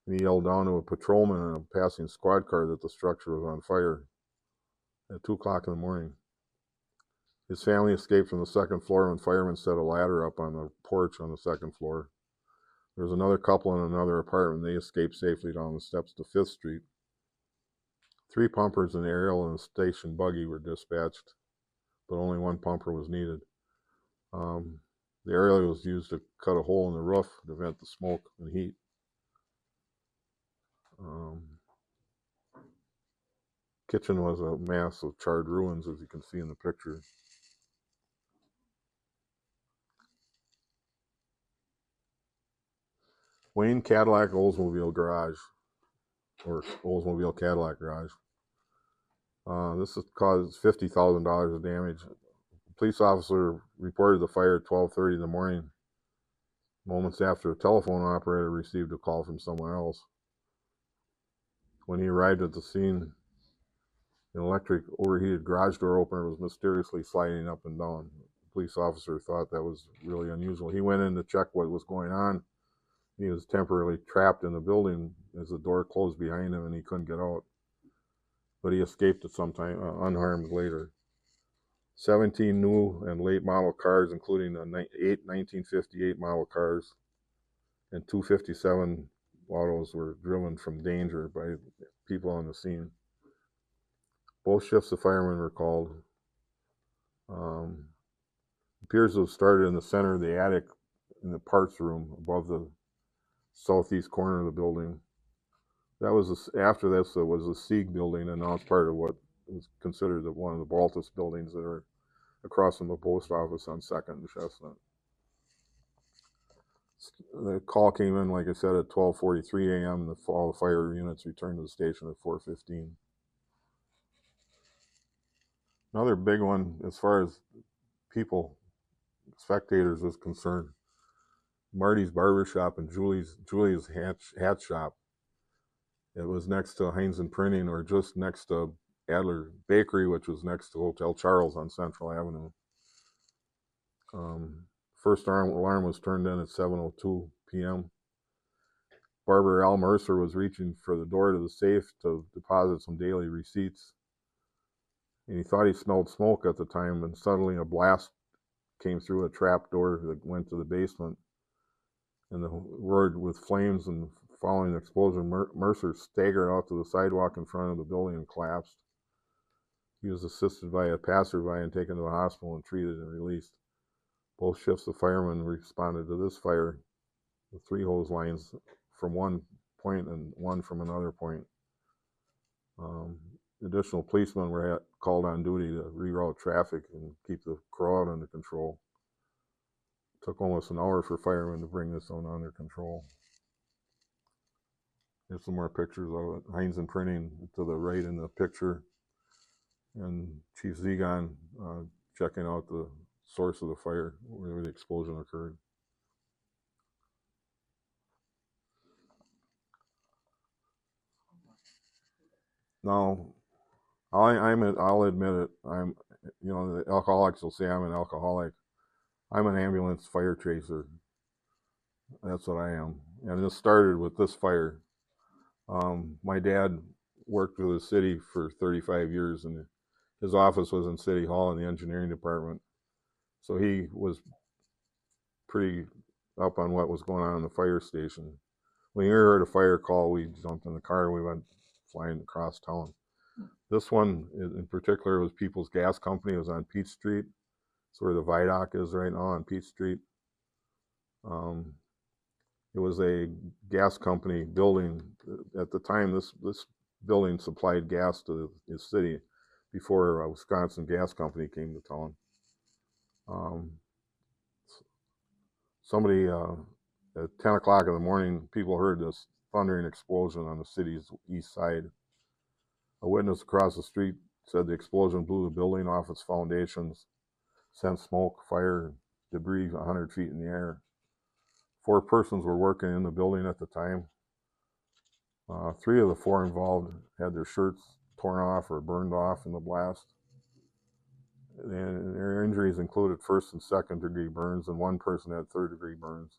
And he yelled down to a patrolman in a passing squad car that the structure was on fire at 2 o'clock in the morning. His family escaped from the 2nd floor when firemen set a ladder up on the porch on the 2nd floor. There was another couple in another apartment. They escaped safely down the steps to 5th Street. 3 pumpers, an aerial, and a station buggy were dispatched, but only 1 pumper was needed. The aerial was used to cut a hole in the roof to vent the smoke and heat. Kitchen was a mass of charred ruins, as you can see in the picture. Wayne Cadillac Oldsmobile Garage, or Oldsmobile Cadillac Garage. This has caused $50,000 of damage. A police officer reported the fire at 12:30 in the morning, moments after a telephone operator received a call from someone else. When he arrived at the scene, an electric overheated garage door opener was mysteriously sliding up and down. The police officer thought that was really unusual. He went in to check what was going on. He was temporarily trapped in the building as the door closed behind him and he couldn't get out. But he escaped at some time, unharmed later. 17 new and late model cars, including 8 1958 model cars and 2 57 autos were driven from danger by people on the scene. Both shifts of firemen were called. Appears to have started in the center of the attic in the parts room above the southeast corner of the building. That was after this. It was the Sieg building, and now it's part of what was considered one of the Baltus buildings that are across from the post office on 2nd and Chestnut. The call came in, like I said, at 12:43 a.m. All the fire units returned to the station at 4:15. Another big one, as far as people, spectators, is concerned, Marty's Barber Shop and Julie's hat shop. It was next to Heinz and Printing, or just next to Adler Bakery, which was next to Hotel Charles on Central Avenue. First alarm was turned in at 7:02 p.m. Barber Al Mercer was reaching for the door to the safe to deposit some daily receipts, and he thought he smelled smoke at the time, and suddenly a blast came through a trap door that went to the basement, and the roared with flames, and following the explosion, Mercer staggered out to the sidewalk in front of the building and collapsed. He was assisted by a passerby and taken to the hospital and treated and released. Both shifts of firemen responded to this fire with 3 hose lines from one point and one from another point. Additional policemen were called on duty to reroute traffic and keep the crowd under control. It took almost an hour for firemen to bring this one under control. Here's some more pictures of it. Heinz and Printing to the right in the picture, and Chief Zegon checking out the source of the fire where the explosion occurred. Now, I'll admit it. The alcoholics will say I'm an alcoholic. I'm an ambulance fire chaser. That's what I am. And this started with this fire. My dad worked with the city for 35 years, and his office was in City Hall in the engineering department. So he was pretty up on what was going on in the fire station. When he heard a fire call, we jumped in the car and we went flying across town. This one in particular was People's Gas Company. It was on Peach Street. It's where the Vidoc is right now on Peach Street. It was a gas company building. At the time, this building supplied gas to the city before Wisconsin Gas Company came to town. Somebody at 10 o'clock in the morning, people heard this thundering explosion on the city's east side. A witness across the street said the explosion blew the building off its foundations, sent smoke, fire, debris 100 feet in the air. 4 persons were working in the building at the time. 3 of the 4 involved had their shirts torn off or burned off in the blast. And their injuries included 1st and 2nd degree burns, and 1 person had 3rd degree burns.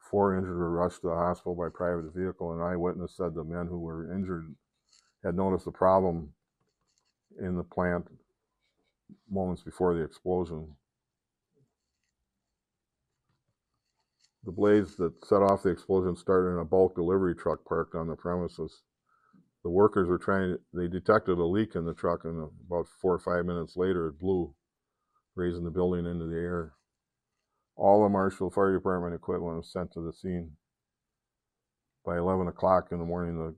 4 injured were rushed to the hospital by private vehicle. An eyewitness said the men who were injured had noticed a problem in the plant moments before the explosion. The blaze that set off the explosion started in a bulk delivery truck parked on the premises. The workers were they detected a leak in the truck, and about 4 or 5 minutes later it blew, raising the building into the air. All the Marshfield Fire Department equipment was sent to the scene. By 11 o'clock in the morning, the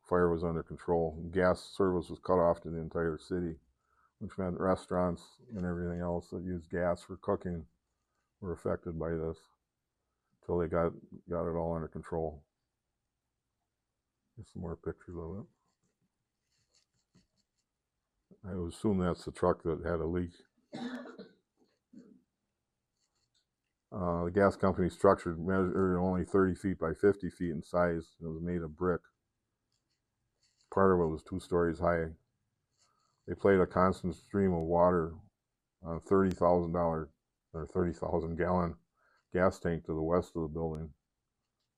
fire was under control. Gas service was cut off to the entire city, which meant restaurants and everything else that used gas for cooking were affected by this until they got it all under control. Here's some more pictures of it. I would assume that's the truck that had a leak. The gas company structure measured only 30 feet by 50 feet in size. It was made of brick. Part of it was 2 stories high. They played a constant stream of water on a $30,000 or 30,000 gallon gas tank to the west of the building.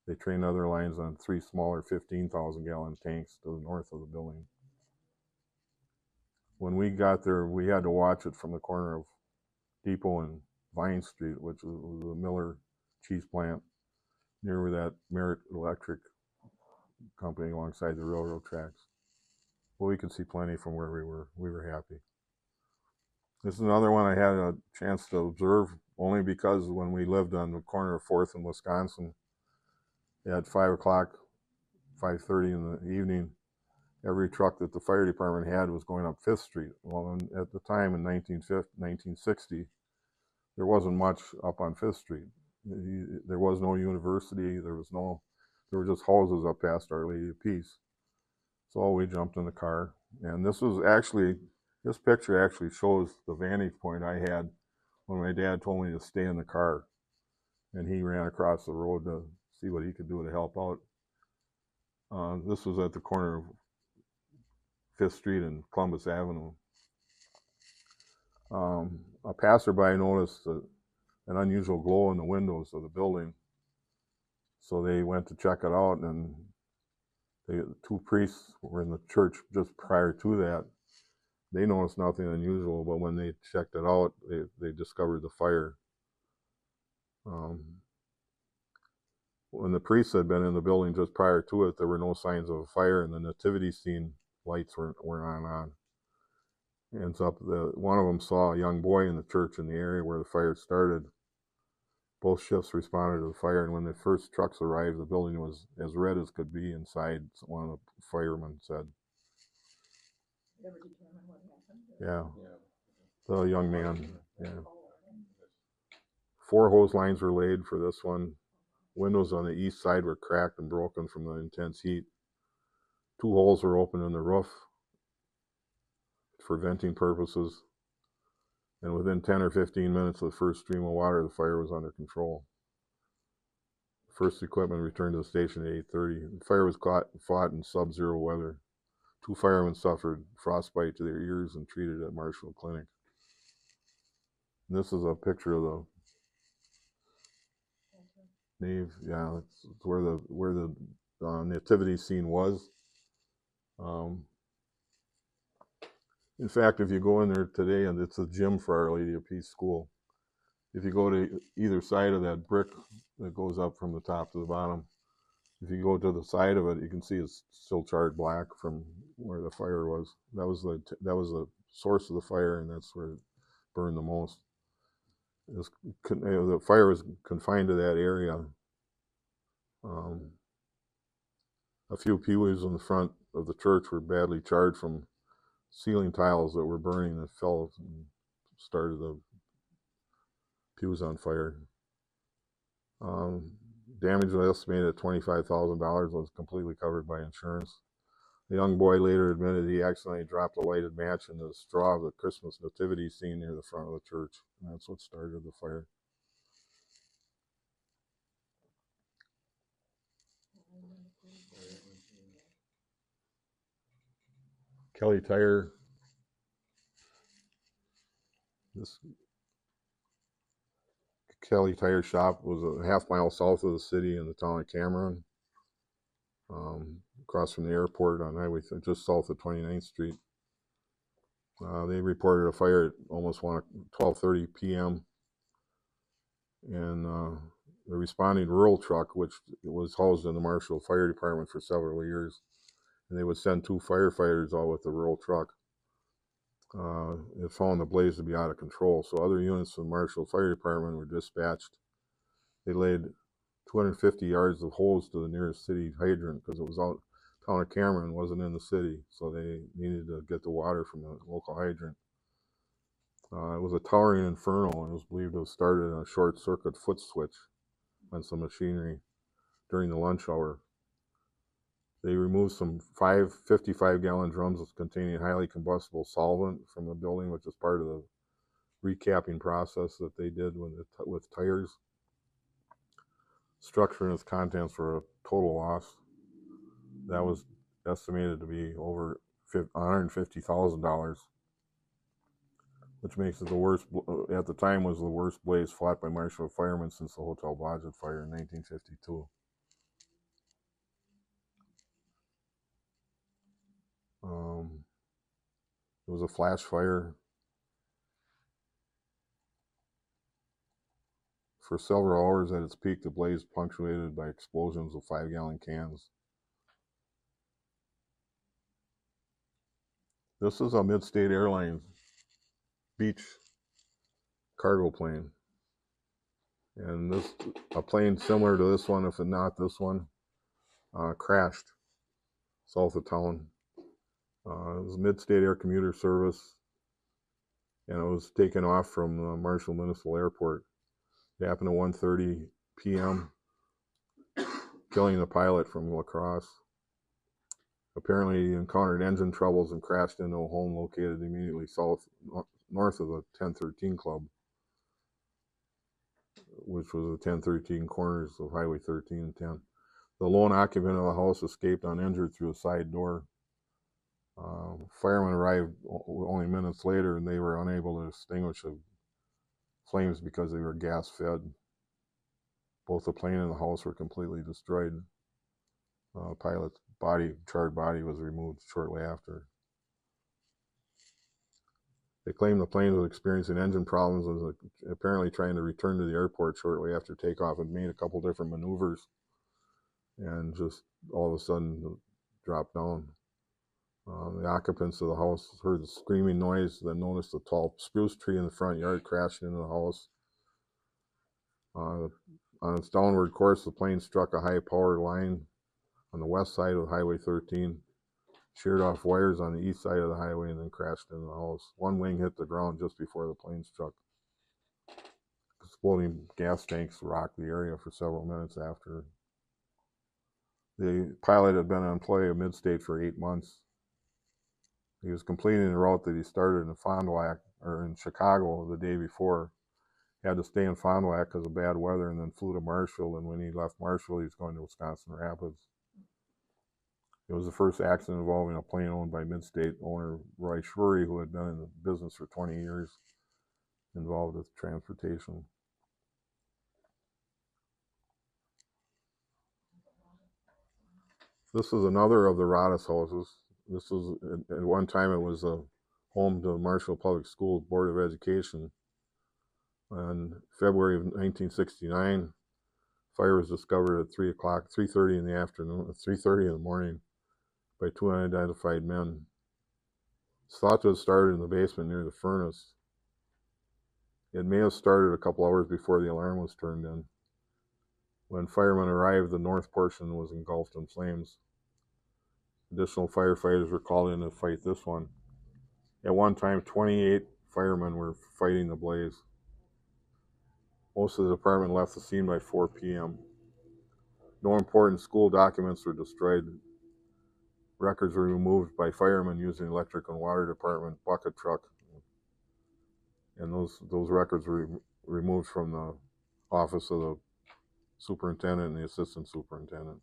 They trained other lines on 3 smaller 15,000 gallon tanks to the north of the building. When we got there, we had to watch it from the corner of Depot and Vine Street, which was the Miller cheese plant. near where that Merit Electric company alongside the railroad tracks. Well, we could see plenty from where we were. We were happy. This is another one I had a chance to observe only because when we lived on the corner of 4th and Wisconsin, at 5 o'clock, 5:30 in the evening, every truck that the fire department had was going up 5th Street. Well, at the time in 1960, there wasn't much up on 5th Street. There was no university. There were just houses up past Our Lady of Peace. So we jumped in the car. And this picture actually shows the vantage point I had when my dad told me to stay in the car. And he ran across the road to see what he could do to help out. This was at the corner of 5th Street and Columbus Avenue. A passerby noticed an unusual glow in the windows of the building. So they went to check it out, and the 2 priests were in the church just prior to that. They noticed nothing unusual, but when they checked it out, they discovered the fire. When the priests had been in the building just prior to it, there were no signs of a fire, and the nativity scene lights were on. And so one of them saw a young boy in the church in the area where the fire started. Both shifts responded to the fire, and when the first trucks arrived, the building was as red as could be inside, one of the firemen said. Ever determine what happened? Yeah. The young man. Yeah. 4 hose lines were laid for this one. Windows on the east side were cracked and broken from the intense heat. 2 holes were open in the roof for venting purposes. And within 10 or 15 minutes of the first stream of water, the fire was under control. First equipment returned to the station at 8:30. The fire was fought in sub-zero weather. 2 firemen suffered frostbite to their ears and treated at Marshfield Clinic. And this is a picture of the nave. Yeah, it's where the nativity scene was. In fact, if you go in there today, and it's a gym for Our Lady of Peace School. If you go to either side of that brick that goes up from the top to the bottom, if you go to the side of it, you can see it's still charred black from where the fire was. That was the source of the fire, and that's where it burned the most. The fire was confined to that area. A few pews in the front of the church were badly charred from ceiling tiles that were burning that fell and started the pews on fire. Damage was estimated at $25,000, was completely covered by insurance. The young boy later admitted he accidentally dropped a lighted match into the straw of the Christmas nativity scene near the front of the church, and that's what started the fire. Kelly Tire. This Kelly Tire Shop was a half-mile south of the city in the town of Cameron, across from the airport on highway just south of 29th Street. They reported a fire at almost 12:30 p.m. and the responding Roehl truck, which was housed in the Marshfield Fire Department for several years, and they would send 2 firefighters out with the Roehl truck. It found the blaze to be out of control, so other units from the Marshfield Fire Department were dispatched. They laid 250 yards of hose to the nearest city hydrant because it was out town of Cameron, wasn't in the city, so they needed to get the water from the local hydrant. It was a towering inferno, and it was believed to have started in a short circuit foot switch on some machinery during the lunch hour. They removed some 5 55-gallon drums containing highly combustible solvent from the building, which is part of the recapping process that they did with tires. Structure and its contents were a total loss. That was estimated to be over $150,000, which makes it the worst, at the time was the worst blaze fought by Marshfield firemen since the Hotel Blodgett fire in 1952. It was a flash fire. For several hours at its peak, the blaze punctuated by explosions of 5-gallon cans. This is a Mid-State Airlines beach cargo plane. And a plane similar to this one, if not this one, crashed south of town. It was Mid-State Air Commuter Service, and it was taken off from Marshfield Municipal Airport. It happened at 1:30 p.m., killing the pilot from La Crosse. Apparently, he encountered engine troubles and crashed into a home located immediately north of the 1013 Club, which was the 1013 corners of Highway 13 and 10. The lone occupant of the house escaped uninjured through a side door. Firemen arrived only minutes later, and they were unable to extinguish the flames because they were gas-fed. Both the plane and the house were completely destroyed. Pilot's charred body was removed shortly after. They claimed the plane was experiencing engine problems and was apparently trying to return to the airport shortly after takeoff and made a couple different maneuvers and just all of a sudden dropped down. The occupants of the house heard the screaming noise, then noticed a tall spruce tree in the front yard crashing into the house. On its downward course, the plane struck a high-power line on the west side of Highway 13, sheared off wires on the east side of the highway, and then crashed into the house. One wing hit the ground just before the plane struck. Exploding gas tanks rocked the area for several minutes after. The pilot had been on employee of Mid-State for 8 months. He was completing the route that he started in Fond du Lac, or in Chicago the day before. He had to stay in Fond du Lac because of bad weather, and then flew to Marshfield, and when he left Marshfield, he was going to Wisconsin Rapids. It was the first accident involving a plane owned by Mid-State owner Roy Schwery, who had been in the business for 20 years, involved with transportation. This is another of the Rodas houses. This was, at one time, it was a home to the Marshfield Public Schools Board of Education. In February of 1969, fire was discovered at 3:30 in the afternoon, 3:30 in the morning, by two unidentified men. It's thought to have started in the basement near the furnace. It may have started a couple hours before the alarm was turned in. When firemen arrived, the north portion was engulfed in flames. Additional firefighters were called in to fight this one. At one time, 28 firemen were fighting the blaze. Most of the department left the scene by 4 p.m. No important school documents were destroyed. Records were removed by firemen using the electric and water department bucket truck. And those records were removed from the office of the superintendent and the assistant superintendent.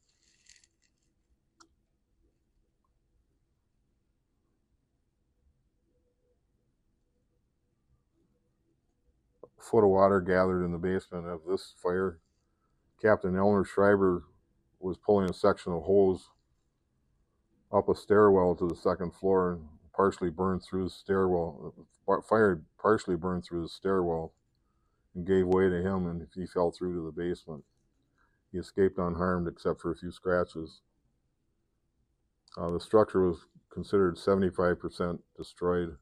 A foot of water gathered in the basement of this fire. Captain Elmer Schreiber was pulling a section of hose up a stairwell to the second floor and partially burned through the stairwell. Fire partially burned through the stairwell and gave way to him, and he fell through to the basement. He escaped unharmed except for a few scratches. The structure was considered 75% destroyed.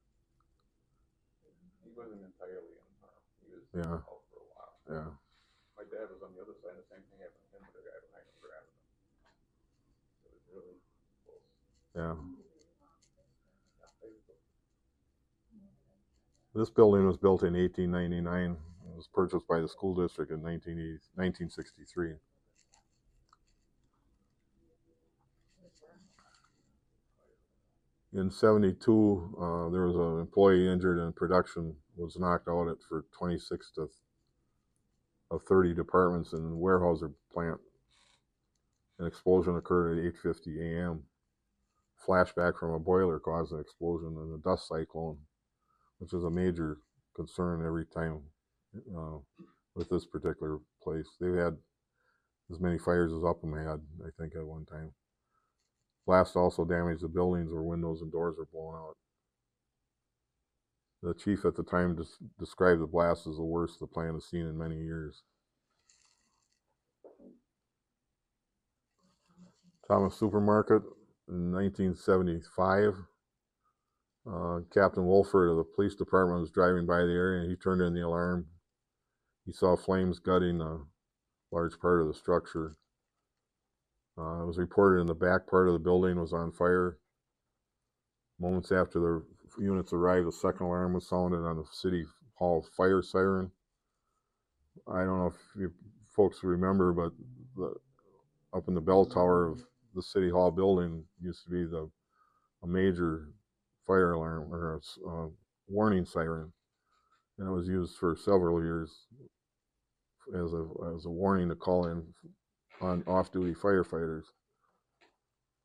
He wasn't entirely unharmed. He was Yeah. out for a while. Yeah. My dad was on the other side, the same thing happened to him, but the guy behind him grabbed him. It was really close. Yeah. This building was built in 1899. It was purchased by the school district in 1963. In 72, there was an employee injured and production was knocked out at for 26 of 30 departments in the Weyerhaeuser plant. An explosion occurred at 8:50 a.m. Flashback from a boiler caused an explosion in a dust cyclone, which is a major concern every time with this particular place. They've had as many fires as Upham had, I think, at one time. Blast also damaged the buildings where windows and doors were blown out. The chief at the time described the blast as the worst the plant has seen in many years. Thomas Supermarket in 1975. Captain Wolford of the police department was driving by the area and he turned in the alarm. He saw flames gutting a large part of the structure. It was reported in the back part of the building was on fire. Moments after the units arrived, the second alarm was sounded on the City Hall fire siren. I don't know if you folks remember, but up in the bell tower of the City Hall building used to be a major fire alarm or a warning siren, and it was used for several years as a warning to call in on off-duty firefighters.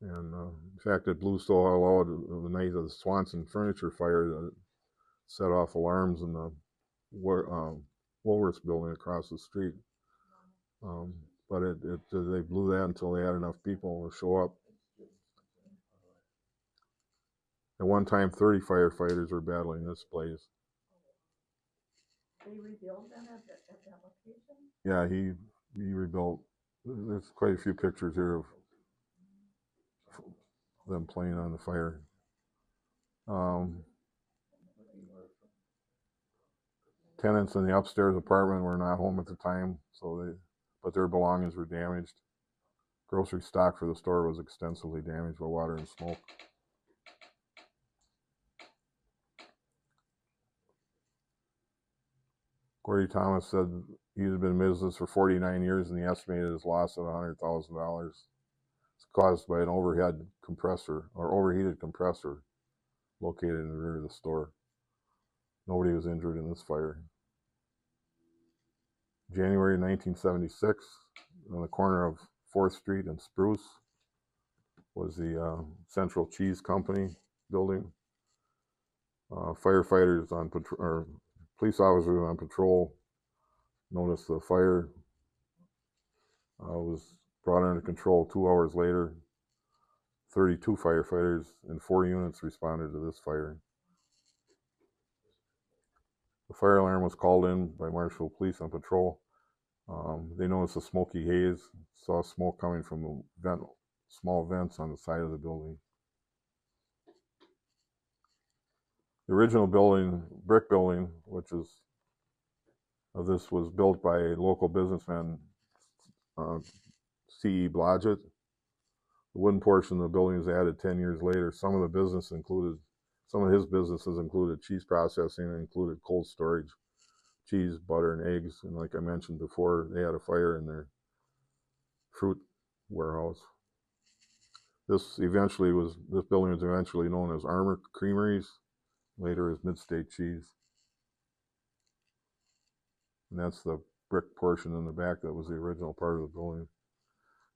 And in fact, it blew so loud the night of the Swanson furniture fire that it set off alarms in the Woolworths building across the street. But they blew that until they had enough people to show up. At one time, 30 firefighters were battling this blaze. They rebuild them at that location? Yeah, he rebuilt. There's quite a few pictures here of them playing on the fire. Tenants in the upstairs apartment were not home at the time, but their belongings were damaged. Grocery stock for the store was extensively damaged by water and smoke. Gordy Thomas said he had been in business for 49 years and he estimated his loss at $100,000. It's caused by an overheated compressor located in the rear of the store. Nobody was injured in this fire. January 1976, on the corner of 4th Street and Spruce, was the Central Cheese Company building. Firefighters on patrol, or police officers on patrol, noticed the fire was brought under control 2 hours later. 32 firefighters and 4 units responded to this fire. The fire alarm was called in by Marshfield police on patrol. They noticed a smoky haze, saw smoke coming from the small vents on the side of the building. The original building, brick building, this was built by local businessman C.E. Blodgett. The wooden portion of the building was added 10 years later. Some of his businesses included cheese processing and included cold storage, cheese, butter, and eggs. And like I mentioned before, they had a fire in their fruit warehouse. This building was eventually known as Armour Creameries, later as Midstate Cheese. And that's the brick portion in the back that was the original part of the building.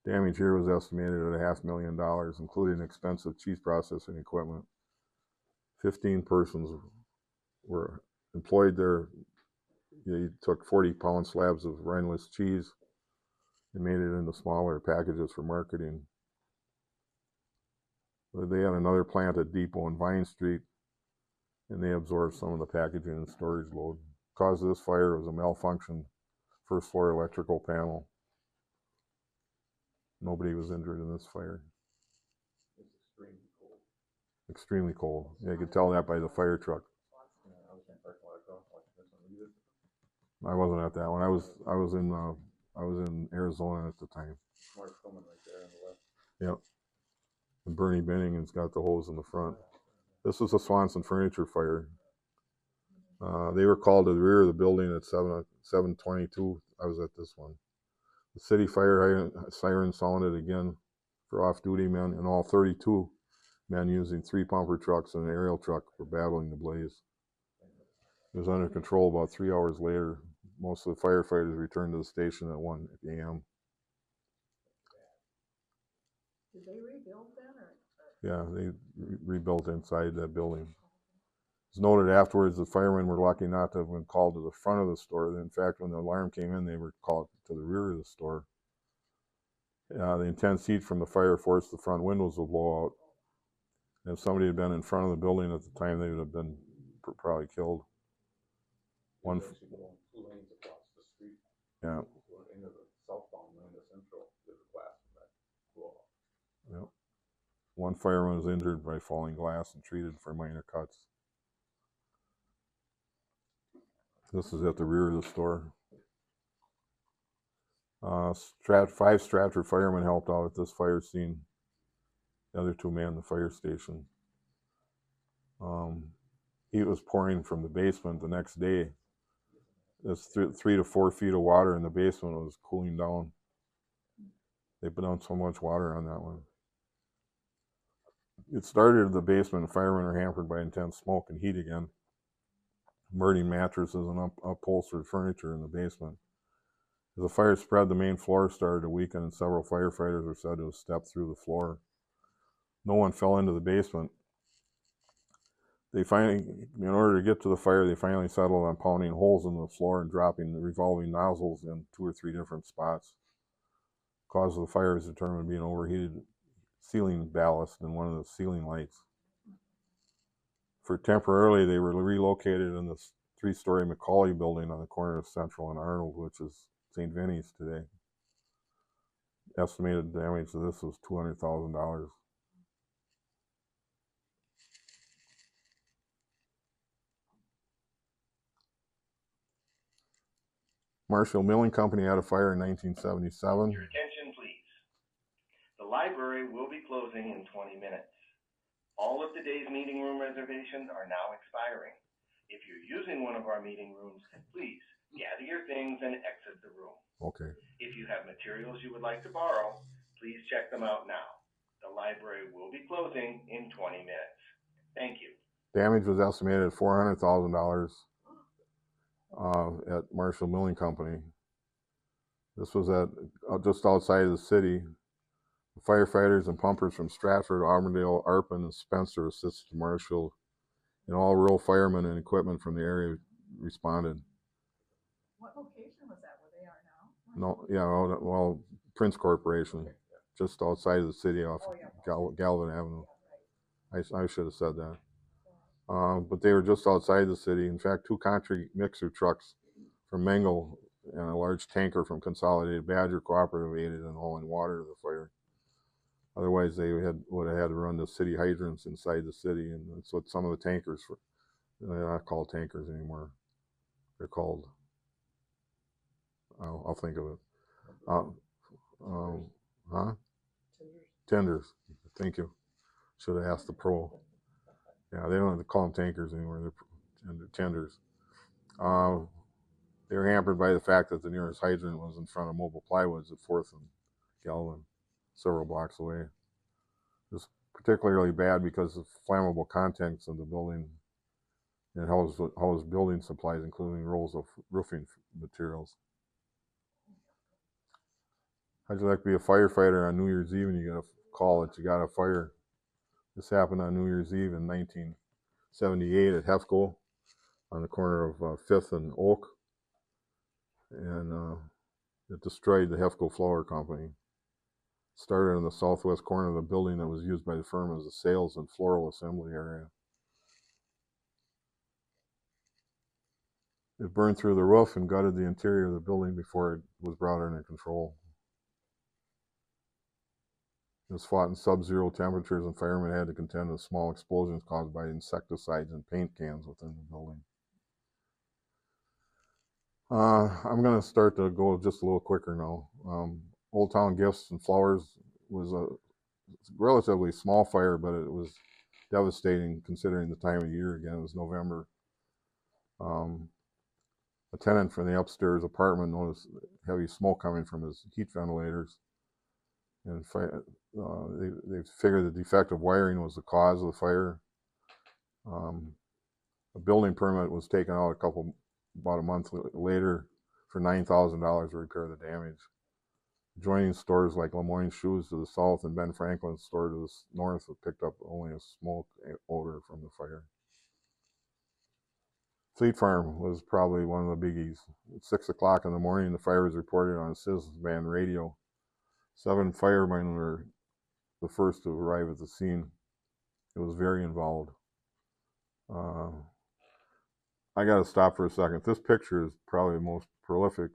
Damage here was estimated at $500,000, including expensive cheese processing equipment. 15 persons were employed there. They took 40-pound slabs of rineless cheese and made it into smaller packages for marketing. They had another plant at Depot and Vine Street, and they absorbed some of the packaging and storage load. The cause of this fire was a malfunctioned first floor electrical panel. Nobody was injured in this fire. It's extremely cold. Extremely cold. Yeah, you could tell that by the fire truck. Yeah, I was in parking lot across watching this one. You I wasn't at that one. I was in Arizona at the time. Mark coming right there on the left. Yep. And Bernie Bennington's got the hose in the front. This was a Swanson furniture fire. They were called to the rear of the building at 7:22. I was at this one. The city fire siren sounded again for off-duty men, and all 32 men using 3 pumper trucks and an aerial truck were battling the blaze. It was under control about 3 hours later. Most of the firefighters returned to the station at 1 a.m. Did they rebuild then, or? Yeah, they rebuilt inside that building. It's noted afterwards the firemen were lucky not to have been called to the front of the store. In fact, when the alarm came in, they were called to the rear of the store. The intense heat from the fire forced the front windows to blow out. And if somebody had been in front of the building at the time, they would have been probably killed. One actually going 2 lanes across the street. Yeah. Into the southbound lane, the central, there's a glass in that wall. One fireman was injured by falling glass and treated for minor cuts. This is at the rear of the store. 5 Stratford firemen helped out at this fire scene. The other 2 manned the fire station. Heat was pouring from the basement the next day. There's 3 to 4 feet of water in the basement was cooling down. They put on so much water on that one. It started in the basement, and firemen were hampered by intense smoke and heat again. Burning mattresses and upholstered furniture in the basement. As the fire spread, the main floor started to weaken, and several firefighters were said to have stepped through the floor. No one fell into the basement. They finally, in order to get to the fire, they finally settled on pounding holes in the floor and dropping the revolving nozzles in 2 or 3 different spots. The cause of the fire is determined to be an overheated ceiling ballast in one of the ceiling lights. For temporarily, they were relocated in the 3-story Macaulay building on the corner of Central and Arnold, which is St. Vinny's today. Estimated damage to this was $200,000. Marshfield Milling Company had a fire in 1977. Your attention, please. The library will be closing in 20 minutes. All of today's meeting room reservations are now expiring. If you're using one of our meeting rooms, please gather your things and exit the room. Okay. If you have materials you would like to borrow, please check them out now. The library will be closing in 20 minutes. Thank you. Damage was estimated at $400,000 at Marshfield Milling Company. This was at just outside of the city. The firefighters and pumpers from Stratford, Auburndale, Arpin, and Spencer assisted Marshfield, and all rural firemen and equipment from the area responded. What location was that, where they are now? No, yeah, well, Prince Corporation, just outside of the city off Galvin Avenue. I should have said that. But they were just outside the city. In fact, 2 concrete mixer trucks from Mengel and a large tanker from Consolidated Badger Cooperative aided in hauling water to the fire. Otherwise, they would have had to run the city hydrants inside the city, and that's what some of the tankers they're not called tankers anymore. They're called, I'll think of it. Tenders. Thank you. Should have asked the pro. Yeah, they don't have to call them tankers anymore. They're tenders. They were hampered by the fact that the nearest hydrant was in front of Mobile Plywoods at 4th and Galvin, several blocks away. It was particularly bad because of flammable contents of the building and housed building supplies, including rolls of roofing materials. How'd you like to be a firefighter on New Year's Eve and you get a call that you got a fire? This happened on New Year's Eve in 1978 at Hefco on the corner of 5th and Oak. And it destroyed the Hefco Flour Company. Started in the southwest corner of the building that was used by the firm as a sales and floral assembly area. It burned through the roof and gutted the interior of the building before it was brought under control. It was fought in sub-zero temperatures, and firemen had to contend with small explosions caused by insecticides and paint cans within the building. I'm going to start to go just a little quicker now. Old Town Gifts and Flowers was a relatively small fire, but it was devastating considering the time of year. Again, it was November. A tenant from the upstairs apartment noticed heavy smoke coming from his heat ventilators, and they figured the defective wiring was the cause of the fire. A building permit was taken out about a month later for $9,000 to repair the damage. Adjoining stores like Lemoyne Shoes to the south and Ben Franklin's store to the north have picked up only a smoke odor from the fire. Fleet Farm was probably one of the biggies. At 6 o'clock in the morning, the fire was reported on a citizens band radio. 7 firemen were the first to arrive at the scene. It was very involved. I got to stop for a second. This picture is probably the most prolific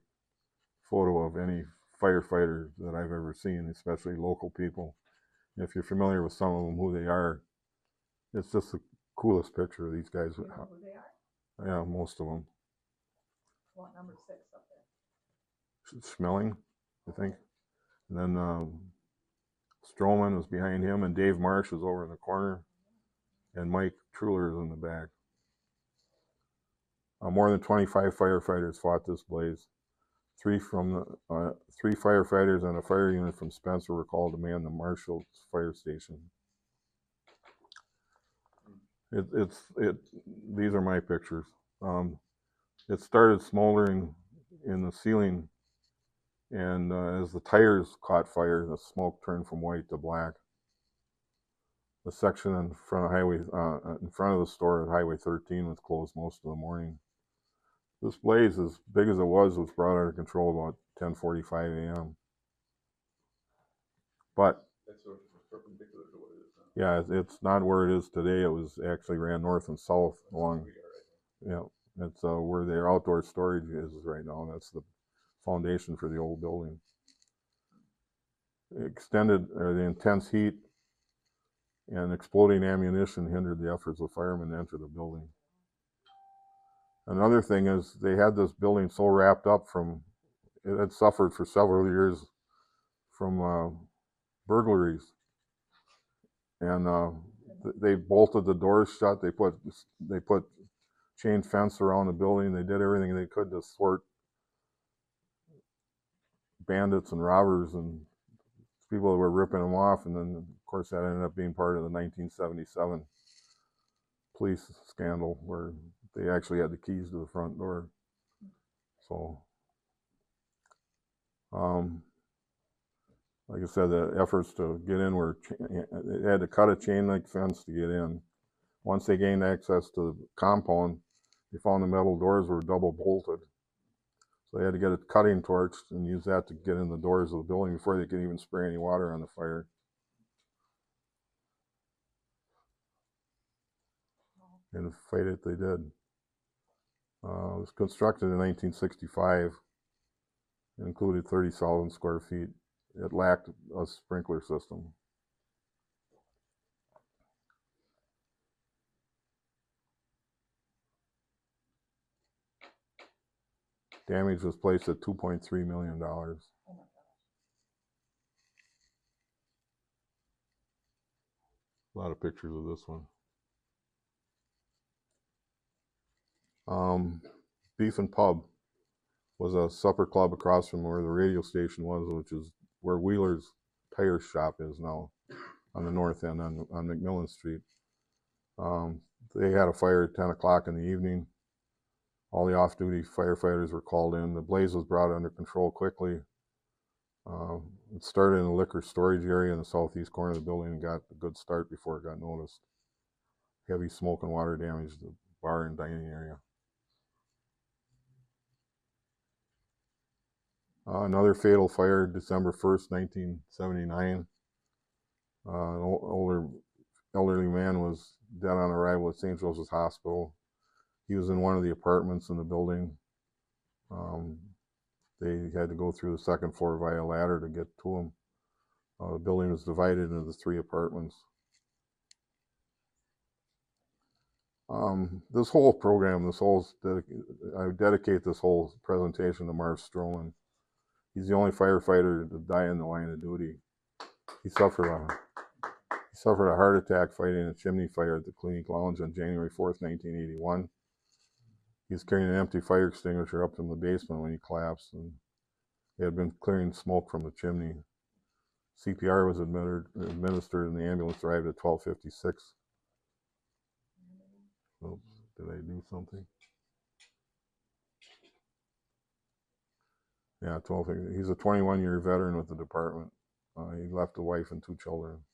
photo of any firefighter that I've ever seen, especially local people. If you're familiar with some of them, who they are, it's just the coolest picture of these guys. You know who they are? Yeah, most of them. Want number 6 up there. Schmeling, I think. And then Stroman was behind him, and Dave Marsh was over in the corner, and Mike Truler is in the back. More than 25 firefighters fought this blaze. Three firefighters and a fire unit from Spencer were called to man the Marshfield Fire Station. These are my pictures. It started smoldering in the ceiling, and as the tires caught fire, the smoke turned from white to black. The section in front of the store at Highway 13 was closed most of the morning. This blaze, as big as it was brought under control about 10:45 a.m. But That's sort of perpendicular to what it is now. yeah, it's not where it is today. It was actually ran north and south along. Yeah, that's where their outdoor storage is right now. That's the foundation for the old building. The intense heat and exploding ammunition hindered the efforts of firemen to enter the building. Another thing is they had this building so wrapped up it had suffered for several years from burglaries. And they bolted the doors shut. They put chain fence around the building. They did everything they could to thwart bandits and robbers and people that were ripping them off. And then, of course, that ended up being part of the 1977 police scandal where they actually had the keys to the front door. So, like I said, the efforts to get in they had to cut a chain link fence to get in. Once they gained access to the compound, they found the metal doors were double bolted. So they had to get a cutting torch and use that to get in the doors of the building before they could even spray any water on the fire. And fight it they did. It was constructed in 1965. It included 30,000 square feet. It lacked a sprinkler system. Damage was placed at $2.3 million. Oh my gosh. A lot of pictures of this one. Beef and Pub was a supper club across from where the radio station was, which is where Wheeler's tire shop is now, on the north end on McMillan Street. They had a fire at 10 o'clock in the evening. All the off-duty firefighters were called in. The blaze was brought under control quickly. It started in the liquor storage area in the southeast corner of the building and got a good start before it got noticed. Heavy smoke and water damaged the bar and dining area. Another fatal fire, December 1st, 1979. An elderly man was dead on arrival at St. Joseph's Hospital. He was in one of the apartments in the building. They had to go through the second floor via a ladder to get to him. The building was divided into the 3 apartments. This whole program, I dedicate this whole presentation to Marv Stroman. He's the only firefighter to die in the line of duty. He suffered a heart attack fighting a chimney fire at the Clinic Lounge on January 4th, 1981. He was carrying an empty fire extinguisher up from the basement when he collapsed, and he had been clearing smoke from the chimney. CPR was administered, and the ambulance arrived at 12:56. Oops, did I do something? Yeah, 12. He's a 21-year veteran with the department. He left a wife and 2 children.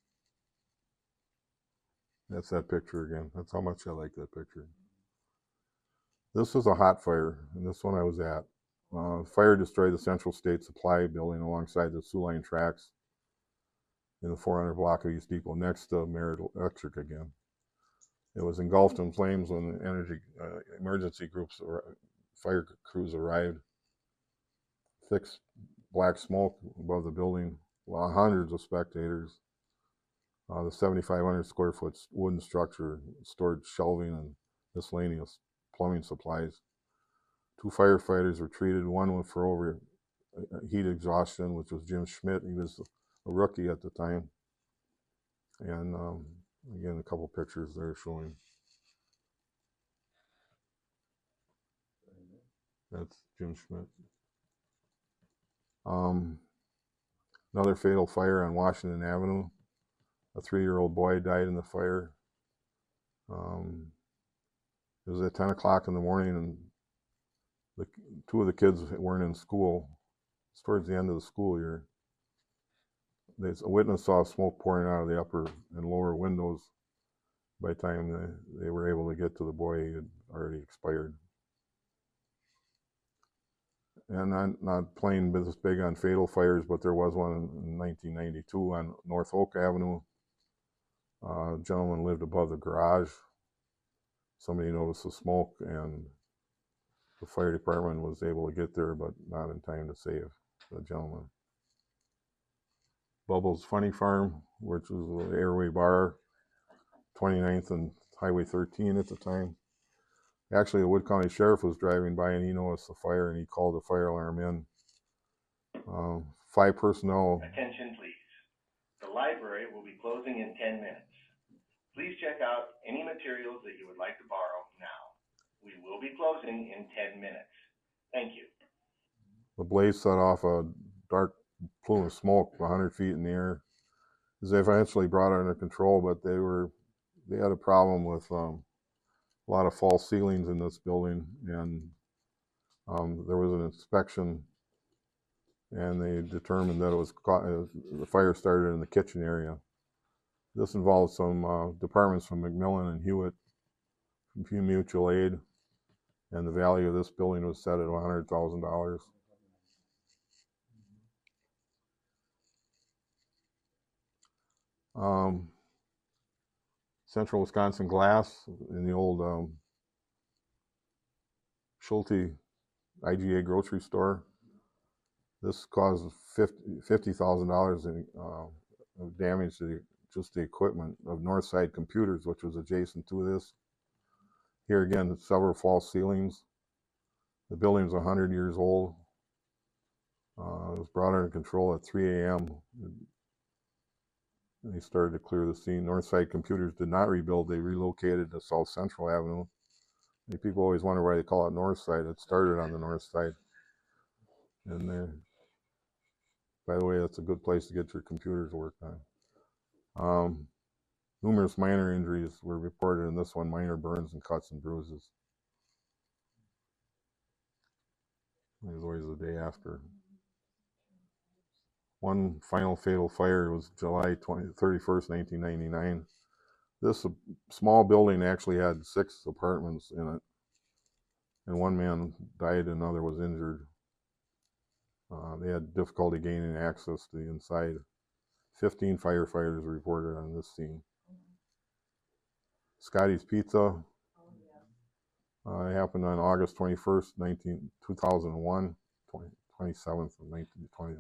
That's that picture again. That's how much I like that picture. This was a hot fire, and this one I was at. Fire destroyed the Central State Supply building alongside the Sioux Line tracks in the 400 block of East Depot, next to Merritt Electric again. It was engulfed in flames when the emergency groups, fire crews arrived. Thick black smoke above the building, hundreds of spectators. The 7,500 square foot wooden structure stored shelving and miscellaneous plumbing supplies. 2 firefighters were treated, one for over heat exhaustion, which was Jim Schmidt. He was a rookie at the time. And again, a couple pictures there showing. That's Jim Schmidt. Another fatal fire on Washington Avenue. A 3-year-old boy died in the fire. It was at 10 o'clock in the morning, and 2 of the kids weren't in school. It's towards the end of the school year. A witness saw smoke pouring out of the upper and lower windows. By the time they were able to get to the boy, he had already expired. And I'm not playing this big on fatal fires, but there was one in 1992 on North Oak Avenue. A gentleman lived above the garage. Somebody noticed the smoke, and the fire department was able to get there, but not in time to save the gentleman. Bubbles Funny Farm, which was the Airway Bar, 29th and Highway 13 at the time. Actually, the Wood County Sheriff was driving by, and he noticed the fire, and he called the fire alarm in. 5 personnel. Attention, please. The library will be closing in 10 minutes. Please check out any materials that you would like to borrow now. We will be closing in 10 minutes. Thank you. The blaze set off a dark plume of smoke 100 feet in the air. They eventually brought it under control, but they had a problem with a lot of false ceilings in this building, and there was an inspection, and they determined that it was the fire started in the kitchen area. This involved some departments from McMillan and Hewitt, from Mutual Aid, and the value of this building was set at $100,000. Central Wisconsin Glass in the old Schulte IGA grocery store. This caused $50,000 of damage to just the equipment of Northside Computers, which was adjacent to this. Here again, several false ceilings. The building was 100 years old. It was brought under control at 3 a.m. And they started to clear the scene. Northside Computers did not rebuild. They relocated to South Central Avenue. People always wonder why they call it Northside. It started on the north side. And by the way, that's a good place to get your computers worked on. Numerous minor injuries were reported in this one, minor burns and cuts and bruises. It was always the day after. One final fatal fire was July 31st, 1999. This small building actually had 6 apartments in it, and one man died and another was injured. They had difficulty gaining access to the inside. 15 firefighters were reported on this scene. Scotty's Pizza. It happened on August 21st, 2001, 27th of 1920.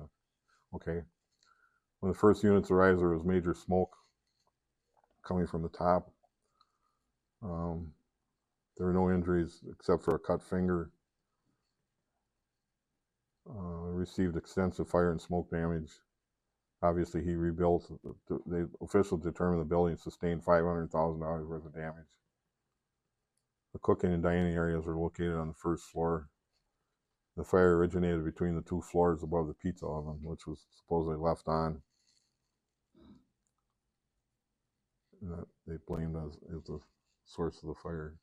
Okay. When the first units arrived, there was major smoke coming from the top. There were no injuries except for a cut finger. Received extensive fire and smoke damage. Obviously, he rebuilt. The officials determined the building sustained $500,000 worth of damage. The cooking and dining areas were located on the first floor. The fire originated between the 2 floors above the pizza oven, which was supposedly left on. And that they blamed as the source of the fire.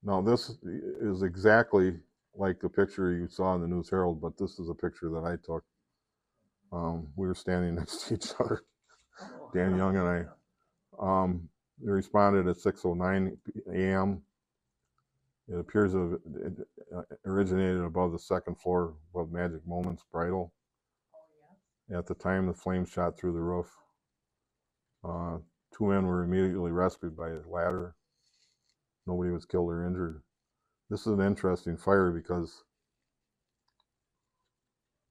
Now, this is exactly like the picture you saw in the News Herald, but this is a picture that I took. We were standing next to each other, Dan Young and I. They responded at 6:09 a.m. It appears it originated above the 2nd floor, above Magic Moments Bridal. At the time, the flames shot through the roof. 2 men were immediately rescued by a ladder. Nobody was killed or injured. This is an interesting fire because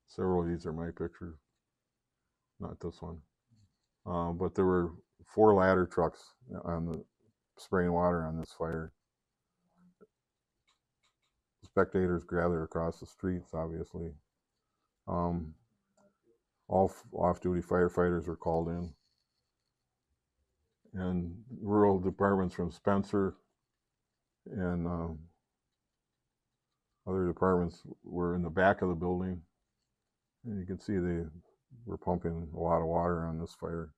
several of these are my pictures. not this one. But there were 4 ladder trucks on the spraying water on this fire. Spectators gathered across the streets, obviously. All off-duty firefighters were called in. And rural departments from Spencer and other departments were in the back of the building. And you can see they were pumping a lot of water on this fire.